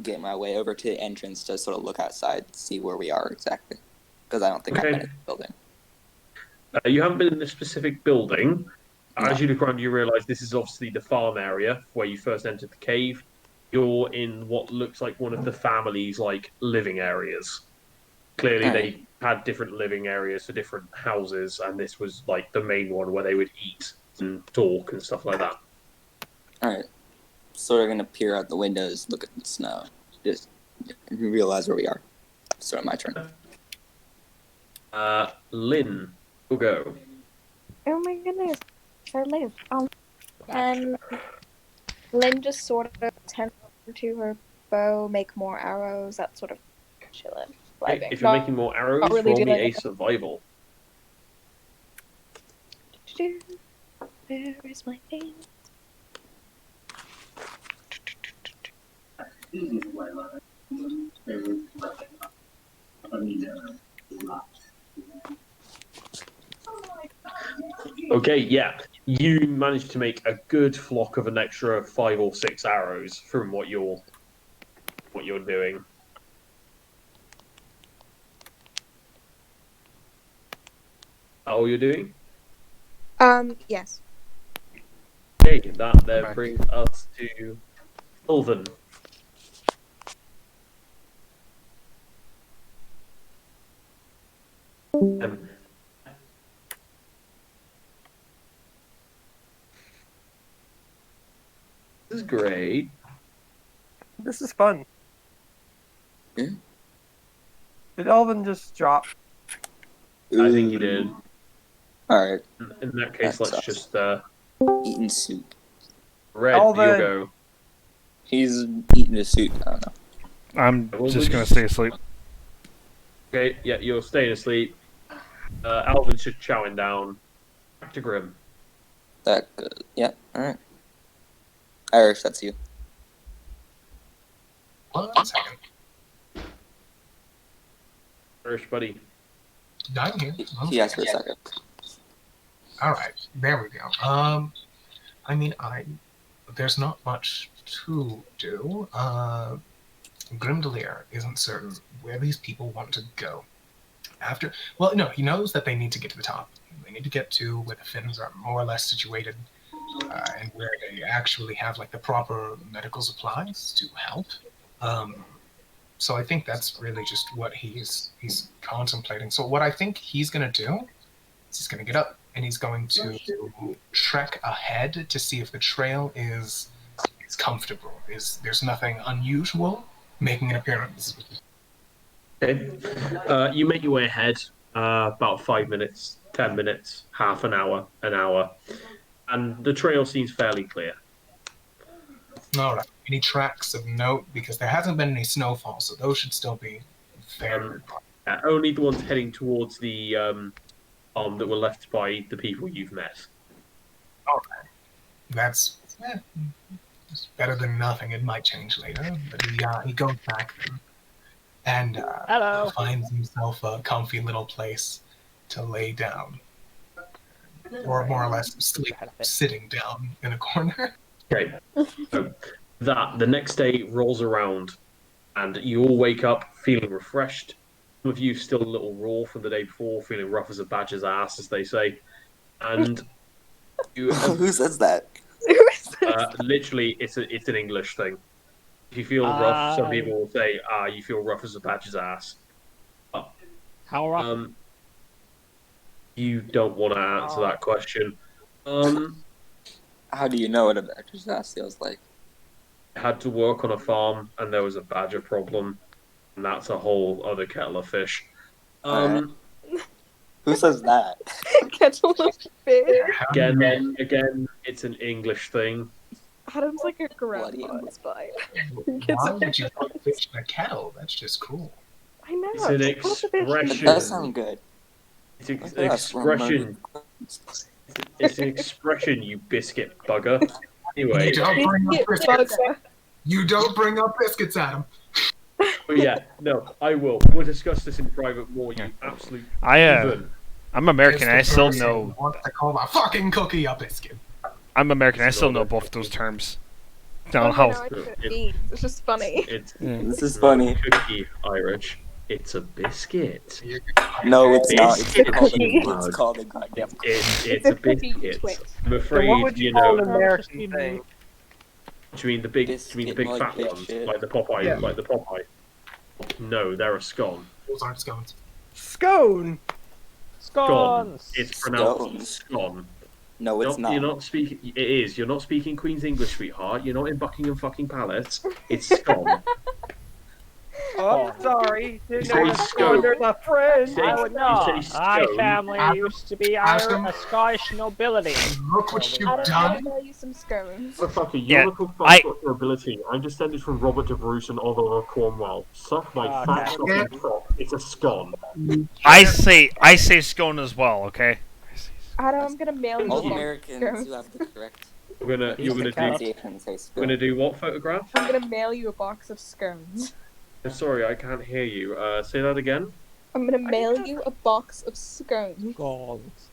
get my way over to the entrance to sort of look outside, see where we are exactly. Because I don't think I've
Okay.
been in the building.
You haven't been in this specific building.
No.
As you look around, you realise this is obviously the farm area where you first entered the cave. You're in what looks like one of the family's like living areas. Clearly, they had different living areas for different houses, and this was like the main one where they would eat and talk and stuff like that.
Alright. Sort of gonna peer out the windows, look at the snow. Just realize where we are. Sort of my turn.
Lynn, we'll go.
Oh my goodness. I live. And Lynn just sort of tend to her bow, make more arrows, that sort of chillin'.
Okay, if you're making more arrows,
really
roll me
doing
a
it.
survival.
Where is my thing?
Okay, yeah. You managed to make a good flock of an extra 5 or 6 arrows from what you're doing. All you're doing?
Yes.
Okay, that then
Back.
brings us to Sylvan. Um, this is great.
This is fun.
Yeah.
Did Alvin just drop?
I think he did.
Alright.
In that case,
That
let's
sucks.
just
Eating soup.
Red,
Alvin.
you go.
He's eating his soup. I don't know.
I'm
Well,
just
we
gonna
just-
stay asleep.
Okay, yeah, you're staying asleep. Alvin's just chowing down. Back to Grim.
That good. Yeah, alright. Irish, that's you.
1 second.
Irish buddy.
I'm here.
He asked for a second.
All right, there we go. I mean, there's not much to do. Grimdelier isn't certain where these people want to go. Well, no, he knows that they need to get to the top. They need to get to where the Finns are more or less situated, and where they actually have like the proper medical supplies to help. So I think that's really just what he's contemplating. So what I think he's gonna do is he's gonna get up and he's going to trek ahead to see if the trail is comfortable. There's nothing unusual making an appearance.
Okay. You make your way ahead. About 5 minutes 10 minutes, half an hour, and the trail seems fairly clear.
All right. Any tracks of note? Because there hasn't been any snowfall, so those should still be fair.
Only the ones heading towards the that were left by the people you've met.
All right. That's it's better than nothing. It might change later, but he goes back then and
Hello.
finds himself a comfy little place to lay down, or more or less sleep, sitting down in a corner.
Okay. So the next day rolls around, and you all wake up feeling refreshed. Some of you still a little raw from the day before, feeling rough as a badger's ass, as they say. And you
Who says that?
literally, it's an English thing. If you feel rough, some people will say, you feel rough as a badger's ass.
How rough?
You don't want to answer that question.
How do you know what a badger's ass feels like?
I had to work on a farm, and there was a badger problem, and that's a whole other kettle of fish.
Who says that?
Kettle of fish.
Again, it's an English thing.
Adam's like a grandpa. It's fine.
Why would you put fish in a kettle? That's just cruel.
I know.
It's an expression.
That does sound good.
It's an expression. It's an expression, you biscuit bugger. Anyway,
You don't bring up biscuits, Adam.
but yeah, no, I will. We'll discuss this in private more. You absolute.
I'm American. I still know.
What they call a fucking cookie a biscuit.
I'm American. I still know both those terms. Down
It's just funny.
This is funny.
Cookie Irish. It's a biscuit.
No, it's not.
It's
called a goddamn.
It's a biscuit. I'm afraid,
So what would you call an American thing?
Do you mean the big fat ones, like the Popeye,
Yeah.
like the Popeye? No, they're a scone.
Those aren't scones.
Scone.
Scone.
Scones.
It's pronounced scone.
No, it's not.
You're not speaking. It is. You're not speaking Queen's English, sweetheart. You're not in Buckingham fucking Palace. It's scone.
Oh, I'm sorry. Didn't
You
know
say
it's
scone.
under the friend.
I would know.
You say
My
scone.
family used to be a Scottish nobility.
Look what you've
Adam,
done.
I'll mail you some scones.
Motherfucker,
Yeah,
you're looking for your ability. I'm descended from Robert de Bruce and Oliver Cornwell. Suck my fat fucking cock. It's a scone.
I say scone as well. Okay.
Adam, I'm gonna mail you
All
a box of
Americans
scones.
who have the correct
You're gonna do.
pronunciation say
We're
spoon.
gonna do what photograph?
I'm gonna mail you a box of scones.
I'm sorry, I can't hear you. Say that again.
I'm gonna mail you a box of scones.
Scones.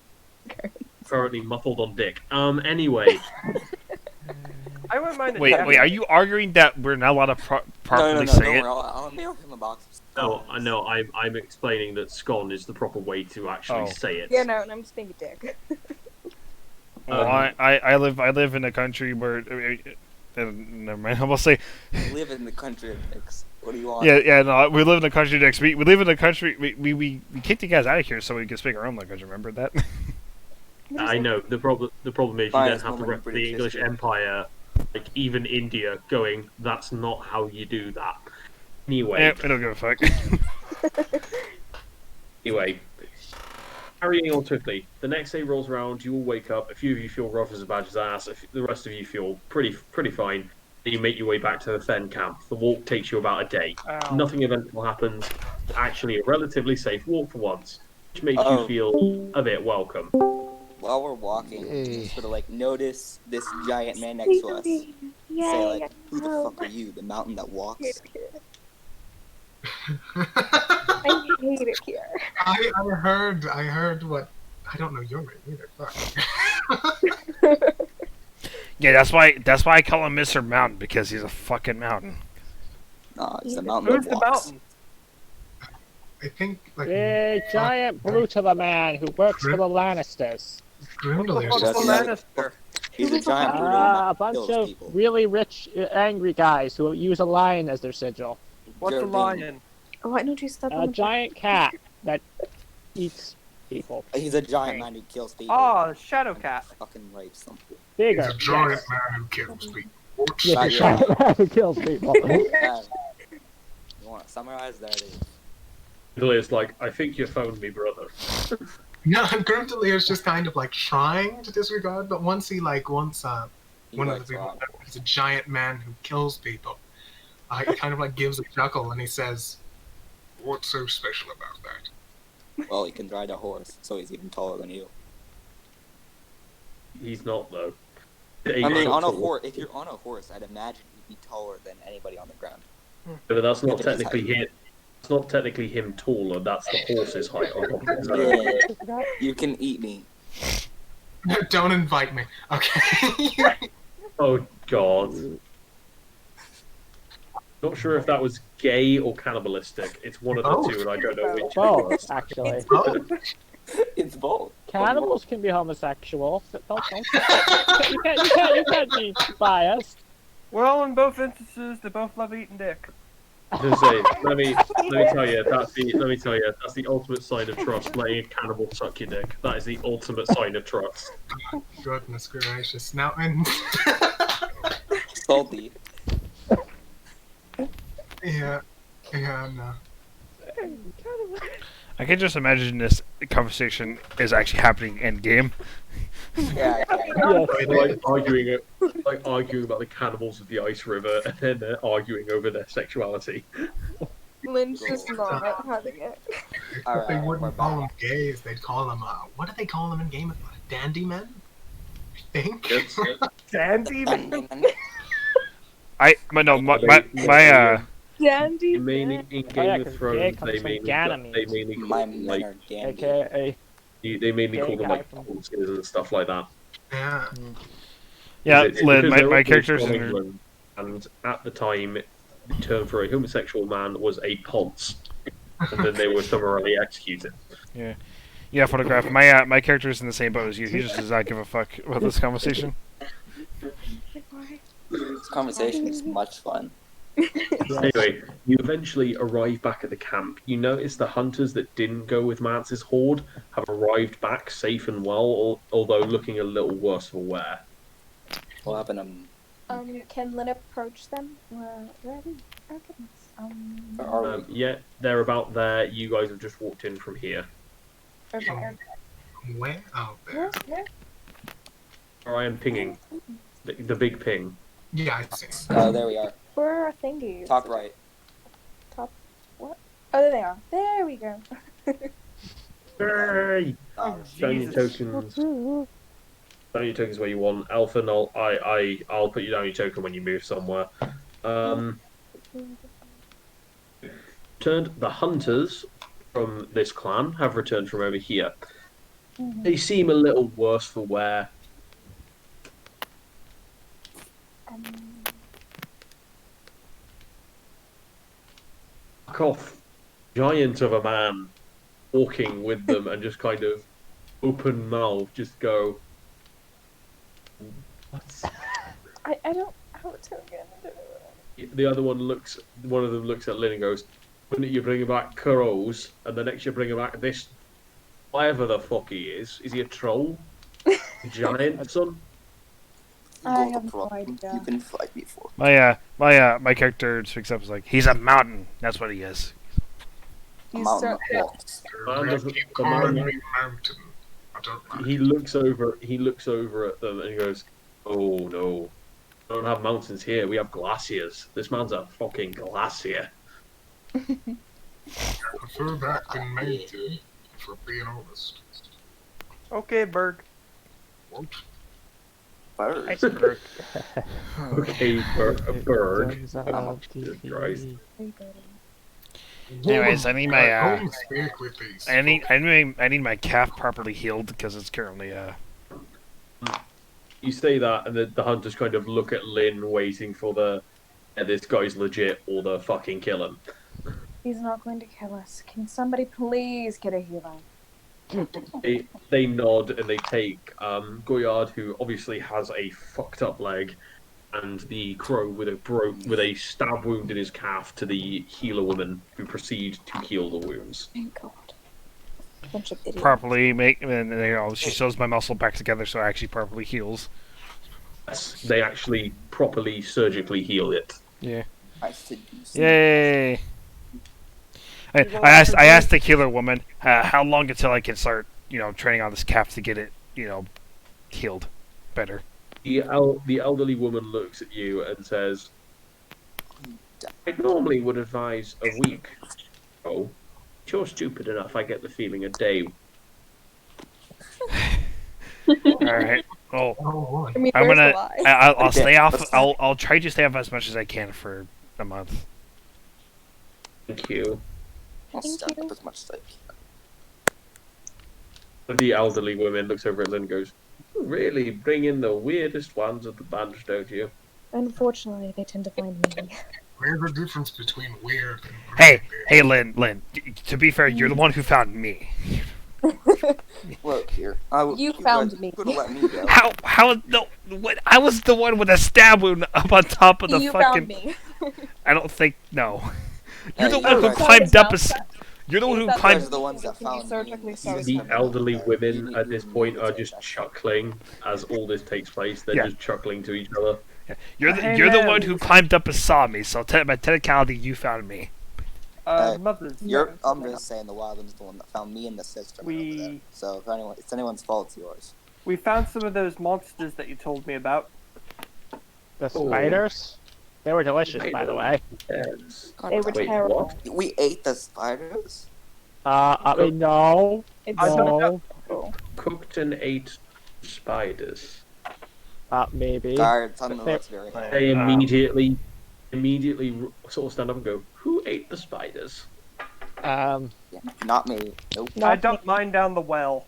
Currently muffled on dick. Anyway.
I wouldn't mind.
Wait. Are you arguing that we're not allowed to properly
No,
say it?
I'll mail him a box of
No,
scones.
I know. I'm explaining that scone is the proper way to actually say it.
Yeah, no, and I'm just being a dick.
Well, I live in a country where. Never mind. I will say.
I live in the country of dicks. What do you want?
Yeah. No, we live in a country next. We live in a country. We kicked you guys out of here so we could speak our own language. Remember that?
I know. The problem is you
Fine,
then
it's
have to
not like
rep the
British
English
history.
Empire, like even India, going. That's not how you do that. Anyway.
Yeah, I don't give a fuck.
Anyway, carrying on swiftly. The next day rolls around. You all wake up. A few of you feel rough as a badger's ass. The rest of you feel pretty fine. Then you make your way back to the Fen camp. The walk takes you about a day.
Ow.
Nothing eventful happens. Actually, a relatively safe walk for once, which makes you feel a bit welcome.
While we're walking, just sort of like notice this giant man next to us. Say like, "Who the fuck are you? The mountain that walks?"
I hate it here.
I heard what. I don't know your name either. Fuck.
Yeah, that's why I call him Mr. Mountain, because he's a fucking mountain.
No, it's the mountain
Who's
that
the
walks.
mountain?
I think like
A giant brute of a man who works for the Lannisters.
Grimdler.
What's
Just
the
like-
Lannister?
He's a giant brute
A
that
bunch
kills
of
people.
really rich, angry guys who use a lion as their sigil.
What's a
Geraldine.
lion?
Why don't you step on
A
the
giant cat that eats people.
He's a giant man who kills people.
Oh, Shadow Cat.
Fucking rapes them.
Bigger.
He's a giant
yes.
man who kills people.
Yeah,
Right,
a
you're
giant man who kills people.
Yeah. You want to summarize? There it is.
It's like, I think you phoned me, brother.
No, Grimdali is just kind of like trying to disregard, but once
He
one of the
writes
people,
wrong.
he's a giant man who kills people. He kind of like gives a chuckle and he says, "What's so special about that?"
Well, he can ride a horse, so he's even taller than you.
He's not though.
I mean, on a horse. If you're on a horse, I'd imagine he'd be taller than anybody on the ground.
But that's not
Look at his
technically
height.
him. It's not technically him taller. That's the horse's height.
Yeah, you can eat me.
Don't invite me. Okay.
Oh God. Not sure if that was gay or cannibalistic. It's one of the
Both.
two, and I don't know which it
Both,
was.
actually.
Oh.
It's both.
Cannibals can be homosexual. You can't be biased.
Well, in both instances, they both love eating dick.
Just say, let me tell you, that's the ultimate sign of trust. Letting a cannibal suck your dick. That is the ultimate sign of trust.
Goodness gracious. Now, and
Salty.
yeah, no.
I can just imagine this conversation is actually happening in game.
Yeah.
Yes.
Like arguing about the cannibals of the ice river, and then they're arguing over their sexuality.
Lynn's just not having it.
If
Alright,
they
we're
wouldn't call them
back.
gays, they'd call them, what do they call them in Game of Thrones? Dandy men? I think?
Yes.
Dandy.
Dandy.
Mainly in
Oh, yeah,
Game of
'cause gay
Thrones,
comes
they
from
mainly
Ganymede.
call
My
them
men
like
are dandy.
AKA.
they mainly
gay
call them
guy
like
from-
horses and stuff like that.
Yeah.
Yeah,
It's
Lynn,
because they're
my
all
character's
from
in her.
England, and at the time, the term for a homosexual man was a ponce, and then they were summarily executed.
Yeah, photograph. My character's in the same boat as you. He just does not give a fuck about this conversation.
This conversation is much fun.
Anyway, you eventually arrive back at the camp. You notice the hunters that didn't go with Mance's horde have arrived back safe and well, although looking a little worse for wear.
What happened to
Can Lynn approach them? Where are they? Oh goodness.
Where are we?
Yeah, they're about there. You guys have just walked in from here.
Okay.
Where? Oh, there.
Where?
Or I am pinging. The big ping.
Yeah, I see.
Oh, there we are.
Where are our thingies?
Top right.
Top. What? Oh, there they are. There we go.
Hey!
Oh,
Down your
Jesus.
tokens. Down your tokens where you want. Alpha, and I'll put you down your token when you move somewhere. The hunters from this clan have returned from over here. They seem a little worse for wear. Fuck off. Giant of a man walking with them and just kind of open mouth, just go. What?
I don't. How to again?
The other one looks. One of them looks at Lynn and goes, "Wouldn't you bring back crows?" And the next you bring back this, whatever the fuck he is. Is he a troll? A giant son?
I
Got
have
a
no
problem
idea.
You can fight me for.
My character speaks up as like, he's a mountain. That's what he is.
I'm
He's
out
so.
on the walks.
Man doesn't-
Keep
the
calling
man-
me mountain. I don't like
He
it.
looks over at them and he goes, "Oh no, we don't have mountains here. We have glaciers. This man's a fucking glacier."
I prefer that than mountain, if we're being honest.
Okay, Berg.
What?
Bird.
Iceberg.
Okay, a bird.
Victims
I'm a-
of
Jesus
TV.
Christ.
Anyways, I need my
Don't speak with these.
I need my calf properly healed because it's currently
You say that, and the hunters kind of look at Lynn, waiting for this guy's legit, or the fucking kill him.
He's not going to kill us. Can somebody please get a healer?
They nod and they take Goyard, who obviously has a fucked up leg, and the crow with a stab wound in his calf to the healer woman, who proceed to heal the wounds.
Thank God. Bunch of idiots.
properly she sews my muscle back together so it actually properly heals.
Yes, they actually properly surgically heal it.
Yeah.
I seduce.
Yay! I asked the healer woman how long until I can start training on this calf to get it, healed better.
The elderly woman looks at you and says, I normally would advise a week. Oh, you're stupid enough, I get the feeling a day.
All right. Well,
Oh, boy.
I mean,
I'm
where's
gonna.
the lie?
I'll
Okay,
stay off.
let's not-
I'll try to stay off as much as I can for a month.
Thank you.
I'll
Thank
stand
you.
up as much as I can.
The elderly woman looks over at Lynn and goes, you really bring in the weirdest ones at the bunch, don't you?
Unfortunately, they tend to find me.
There's a difference between weird and
Hey,
weird.
Lynn. To be fair, you're the one who found me.
Look here.
You found
guys
me.
could've let me go.
How no? What? I was the one with a stab wound up on top of the
You
fucking.
found me.
I don't think no. You're
Hey,
the
you
one who
guys-
climbed up a. You're the one who
Is that
You
climbed.
guys are the ones that
Can you
found me.
surgically sew
The
something?
elderly women
You
at this
need
point
to
are
take
just
that.
chuckling as all this takes place. They're
Yeah.
just chuckling to each other.
You're
Hey,
the
man.
one who climbed up and saw me. So by technicality, you found me.
Mothers.
I'm just saying the Wildland's the one that found me and the sister.
We-
So if it's anyone's fault, it's yours.
We found some of those monsters that you told me about.
The
Oh.
spiders? They were delicious, by the way.
Yes.
God,
They were
Wait,
terrible.
what?
we ate the spiders?
I mean, no.
It's
I don't
No.
so
Cooked and ate spiders.
Maybe.
Guards, I don't know
They-
that's very hard.
They immediately sort of stand up and go, who ate the spiders?
Yeah, not me. Nope.
I dumped mine down the well.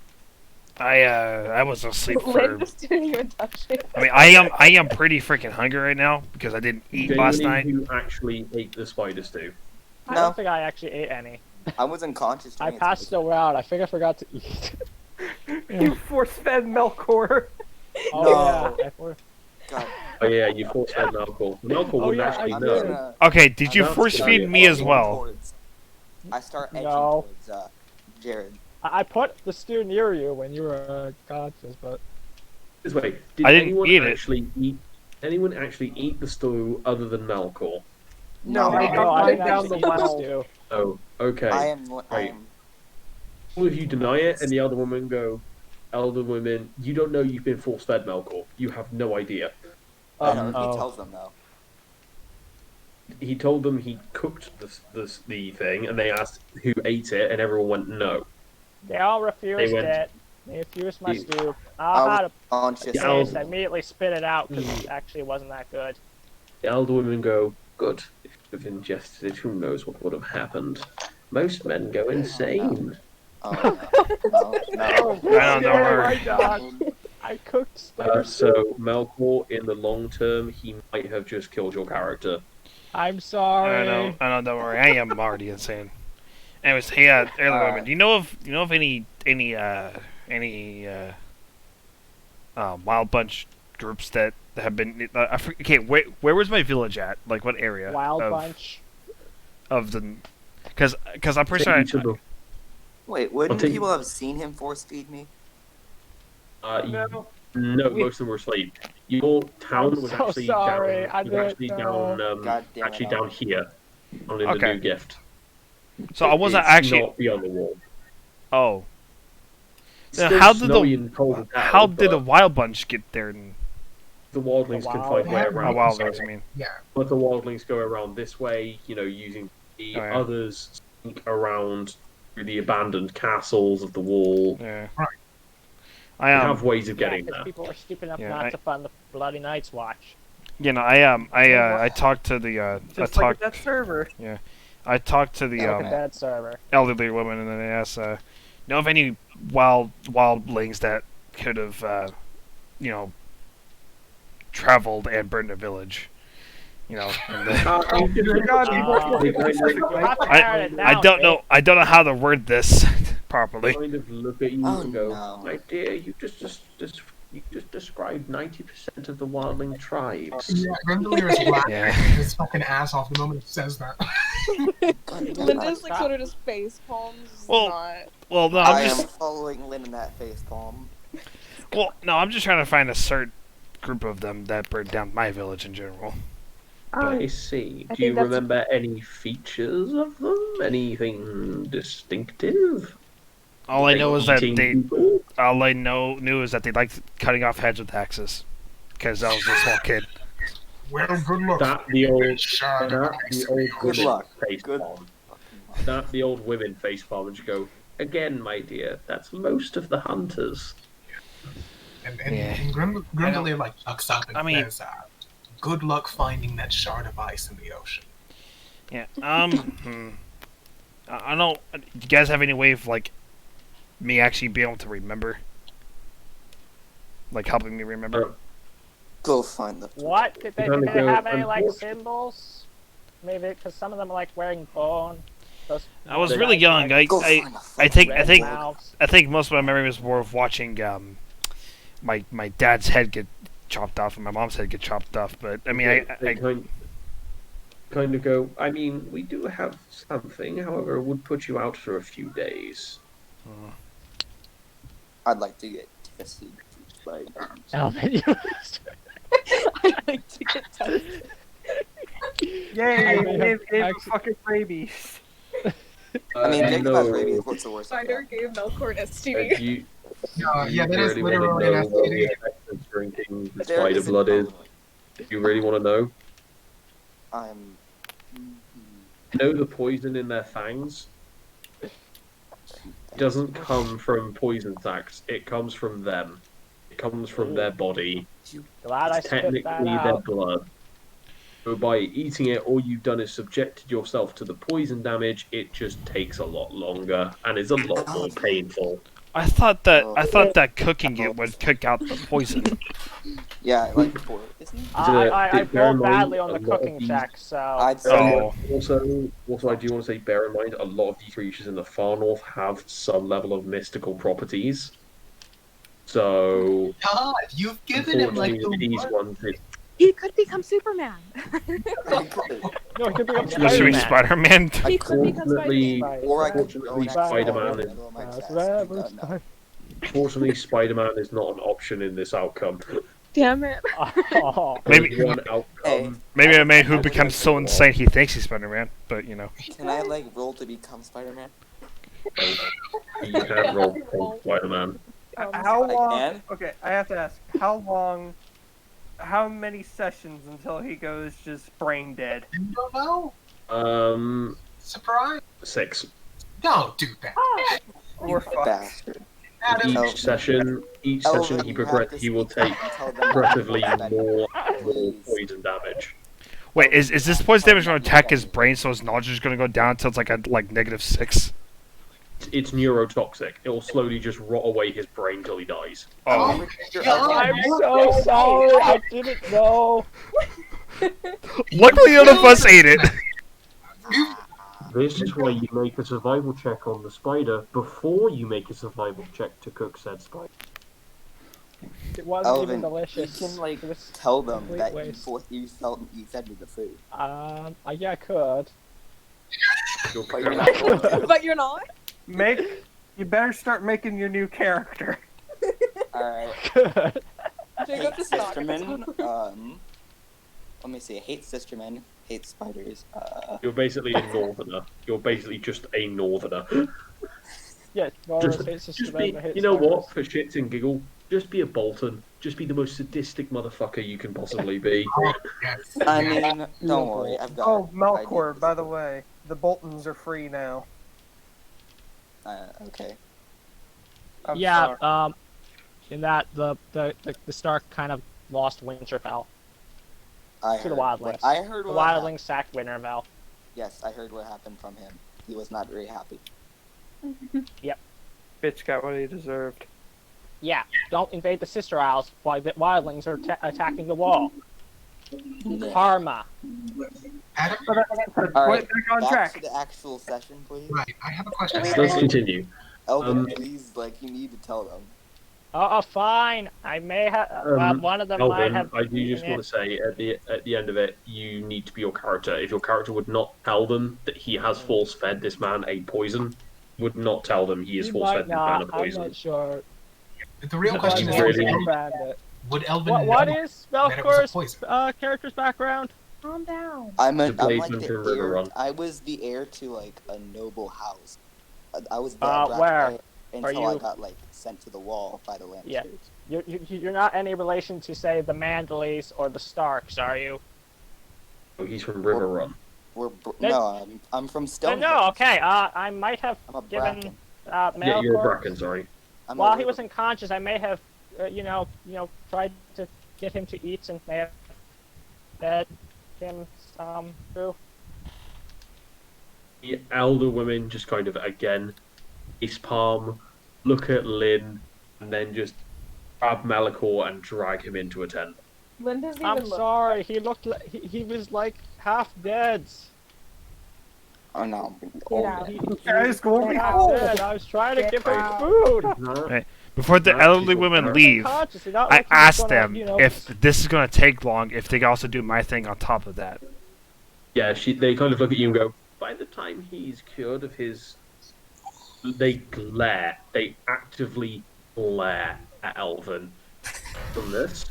I was asleep for.
Lynn just didn't even touch it.
I mean, I am pretty freaking hungry right now because I didn't eat last night.
Who actually ate the spiders too?
I
No.
don't think I actually ate any.
I was unconscious.
I
during its
passed
making.
around. I think I forgot to eat.
You force-fed Melkor.
Oh,
No.
yeah. I for-
God,
Oh yeah, you force fed Malcolm. Malcolm
Oh,
wouldn't
yeah,
actually
I
I'm
know.
gonna-
Okay, did you
That's
force
good.
feed me as
edging
well?
towards- I start edging
No.
towards Jared.
I put the stew near you when you were conscious, but
This way, did
I didn't
anyone
eat it.
actually eat? Anyone actually eat the stew other than Malcor?
No, I
no,
dumped
I
mine
didn't
down
actually
the
eat the
well.
stew.
Oh, okay.
I am.
Right. All of you deny it, and the elder woman go, "Elder women, you don't know you've been force fed Malcor. You have no idea."
I know. He
Uh-oh.
tells them though.
He told them he cooked the thing, and they asked who ate it, and everyone went no.
They all refused
went-
it. They refused my
You-
stew.
I
I
was
had a
conscious.
Yeah,
taste. I immediately spit it out because
Mm.
it actually wasn't that good.
The elder women go, "Good. If you've ingested it, who knows what would have happened? Most men go insane."
Oh, no, no, no.
I don't know her.
my God. I cooked spider soup.
So Malcor, in the long term, he might have just killed your character.
I'm sorry.
I know, don't worry. I am already insane. Anyways, hey, elder woman, do you know of any wild bunch groups that have been? Okay, where was my village at? Like what area?
Wild
of,
bunch.
of the, because I'm pretty
Take
sure.
you to the-
Wait, wouldn't
I'll take-
people have seen him force feed me?
No.
No, most of them were asleep. Your town
I'm
was
so
actually
sorry,
down.
I
Was
didn't
actually
know.
down.
God damn it,
Actually
Alan.
down here. On in
Okay.
the new gift.
So I wasn't
It's
actually.
not beyond the wall.
Oh,
It's
Now,
still
how did the-
snowy and cold as hell,
how did the
but
wild bunch get there? And
the wildlings
The
can
wild-
find a way
Yeah,
around?
wildlings, I mean.
Yeah.
But the wildlings go around this way, using the
Oh, yeah.
others sneak around through the abandoned castles of the wall.
Yeah.
Right.
I
They
am.
have ways of
Yeah,
getting
'cause
there.
people were stupid enough
Yeah,
not to fund the Bloody Night's Watch.
I talked to the I
Just like
talked
that server.
I talked to the
Yeah,
Look at that server.
elderly woman, and then they asked, know of any wildlings that could have, traveled and burned a village, and the, I don't know how to word this properly.
Kind of look at you
Oh,
and go,
no.
"My dear, you just described 90% of the wildling tribes."
Yeah, Rendelier is laughing
Yeah.
his fucking ass off the moment he says that.
God damn
Lynn
it.
just like sort of just face palms.
Well,
Not...
Well, no,
I
I'm
am
just
following Lynn in that face palm.
I'm just trying to find a certain group of them that burned down my village in general.
I see.
I
Do you
think that's-
remember any features of them? Anything distinctive?
All I know is that
eating
they.
people.
All I knew is that they liked cutting off heads with axes. Because I was a small kid.
Well, good luck.
That the old,
Shard
that
of
the
ice
old
in the
Good
women
luck.
face
Good
palm.
fucking luck.
That the old women face palm and just go, again, my dear, that's most of the hunters.
And
Yeah.
Grimdalier like chucks up and
I mean-
says, "Good luck finding that shard of ice in the ocean."
Yeah. I don't know. Do you guys have any way of like me actually being able to remember? Like helping me remember?
Go find the.
What? Did they
Kinda go,
have any like
unfortunately-
symbols? Maybe because some of them are like wearing bone. Those
I was
They-
really young.
Go find the
I think
red
think
mouths.
I think most of my memory was more of watching my dad's head get chopped off and my mom's head get chopped off. But I mean,
They kind of go, I mean, we do have something, however, it would put you out for a few days.
I'd like to get tested by.
Elvin, you
I like to get tested.
Yay,
I
we
may
gave
have
him
actually-
fucking rabies.
I mean, Jacob has
no,
rabies. What's the worst?
Spider gave Melkor an
uh,
STD.
you,
Yeah, that is
really
literally
want
an
to know what the
STD.
effect of drinking the
There
spider
is a
blood is?
problem.
You really want to know?
I'm.
Know the poison in their fangs? It doesn't come from poison sacs. It comes from them. It comes from their body.
glad I
It's
spit
technically
that
their
out.
blood. So by eating it, all you've done is subjected yourself to the poison damage. It just takes a lot longer and is a lot more painful.
I thought that cooking it would cook out the poison.
Yeah, like before. Isn't it?
I
bear in
rolled
mind,
badly on
a
the
lot of
cooking
these-
check, so
I'd say.
Oh.
Also, I do want to say, bear in mind, a lot of these creatures in the far north have some level of mystical properties. So,
God, you've given him like
unfortunately,
the
these ones,
He could become Superman.
I could.
no, it could be
Should be
Spider-Man.
Spider-Man.
He could become
Unfortunately,
Spider-Man.
Or I could
Unfortunately,
go next
Spider-Man
to
is-
the middle of my
That's
chest.
whatever,
No, no.
Fortunately, Spider-Man is not an option in this outcome.
Damn it.
Oh,
Maybe-
There's one outcome.
Maybe a man who becomes so insane he thinks he's Spider-Man, but you know.
Can I like roll to become Spider-Man?
You can't roll for Spider-Man.
How
I
long?
can.
Okay, I have to ask. How long? How many sessions until he goes just brain dead?
You don't know? Surprise!
6.
Don't do that.
We're fucked.
Bastard.
Adam,
Oh.
Each session he will take
Tell them
progressively
about
more
Please.
poison damage.
Wait, is this poison damage going to attack his brain so his knowledge is going to go down until it's like a -6?
It's neurotoxic. It will slowly just rot away his brain till he dies.
Oh,
I'm so sorry. I didn't know.
luckily none of us ate it.
This is why you make a survival check on the spider before you make a survival check to cook said spider.
It wasn't
Elvin,
even delicious.
you can like
It was
tell them
complete
that
waste.
you fed me the food.
Yeah, I could.
But you're not going to.
But you're not?
You better start making your new character.
Alright.
Good.
Jacob
Hate
is not.
Sisterman. Let me see. Hate Sisterman. Hate spiders.
You're basically a northerner. You're basically just a northerner.
Yeah,
Just,
it's
just be, you know what? For shits and giggle, just be a Bolton. Just be the most sadistic motherfucker you can possibly be.
yes.
I mean, don't worry. I've got.
Oh,
it.
Melkor,
I
by the way, the Boltons are free now.
Okay.
I'm
Yeah,
sorry.
in that the Stark kind of lost Winterfell
I
to the
heard
wildlings.
what- I heard
The
what happened.
wildlings sacked Winterfell.
Yes, I heard what happened from him. He was not very happy.
Bitch got what he deserved.
Yeah, don't invade the Sister Isles while the wildlings are attacking the wall. Karma.
Adam,
All right,
Back on
back
track.
to the actual session, please.
right, I have a question.
Let's continue.
Elvin, please, like, you need to tell them.
Oh, fine. I may have. One of them might
Alvin,
have.
I do just want to say at the end of it, you need to be your character. If your character would not tell them that he has force fed this man a poison, would not tell them he is
You
force
might
fed this man a
not. I'm
poison.
not sure.
The real question is,
Really?
would Elvin
What
know
is
that it was a
Melkor's
poison?
character's background?
Calm down.
I'm
To Blaze
like
Hunter
the
River
heir.
Run.
I was the heir to like a noble house. I was
Where?
until I
you-
got like sent to the wall by the Lannisters.
Yeah. You're not any relation to, say, the Mandaleys or the Starks, are you?
Oh, he's from River Run.
No, I'm from Stone.
No, okay. I might have
I'm a
given
Bracken.
Yeah, you're a
Malachor.
Bracken, sorry.
I'm
While
a
he was
River-
unconscious, I may have, tried to get him to eat and may have fed him some food.
The elder women just kind of, again, face palm, look at Lynn, and then just grab Malachor and drag him into a tent.
Lynn doesn't
I'm
even look.
sorry. He looked like he was like half dead.
Oh no.
Get out.
Guys, go over
Get
Half
out.
dead. I was trying to
Get
give him
out.
food.
No.
Before the
No,
elderly
people
women
are
leave,
Unconscious. It's not
I
like he was
asked
gonna,
them
you know,
if this is going to take long, if they can also do my thing on top of that.
Yeah, they kind of look at you and go, by the time he's cured of his... They glare. They actively glare at Elvin from this.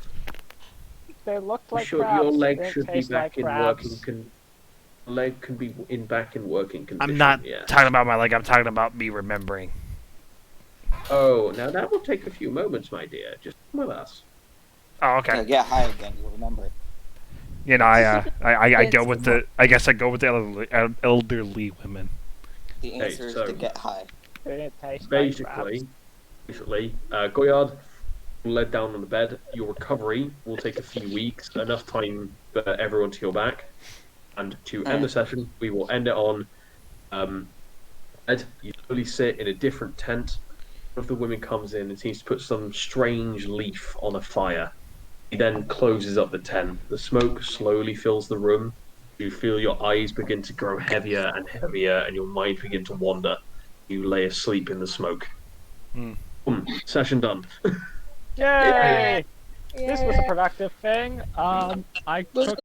They looked like
Sure,
crabs.
your
They
leg
didn't
should be
taste
back
like
in
crabs.
working leg can be back in working condition.
I'm not
yeah.
talking about my leg, I'm talking about me remembering.
Oh, now that will take a few moments, my dear. Just come with us.
Oh, okay.
Get high again. You'll remember it.
You know, I go with the, I guess I go with the elderly women.
The answer is
so-
to get high.
They didn't taste like
Basically, Goyard led down on the bed. Your recovery will take a few weeks, enough time for everyone to heal back. And to end the session, we will end it on Ed, you slowly sit in a different tent. One of the women comes in and seems to put some strange leaf on a fire. He then closes up the tent. The smoke slowly fills the room. You feel your eyes begin to grow heavier and heavier, and your mind begin to wander. You lay asleep in the smoke.
Hmm.
Boom. Session done.
Yay!
Yay.
This was a productive thing. I
Was
took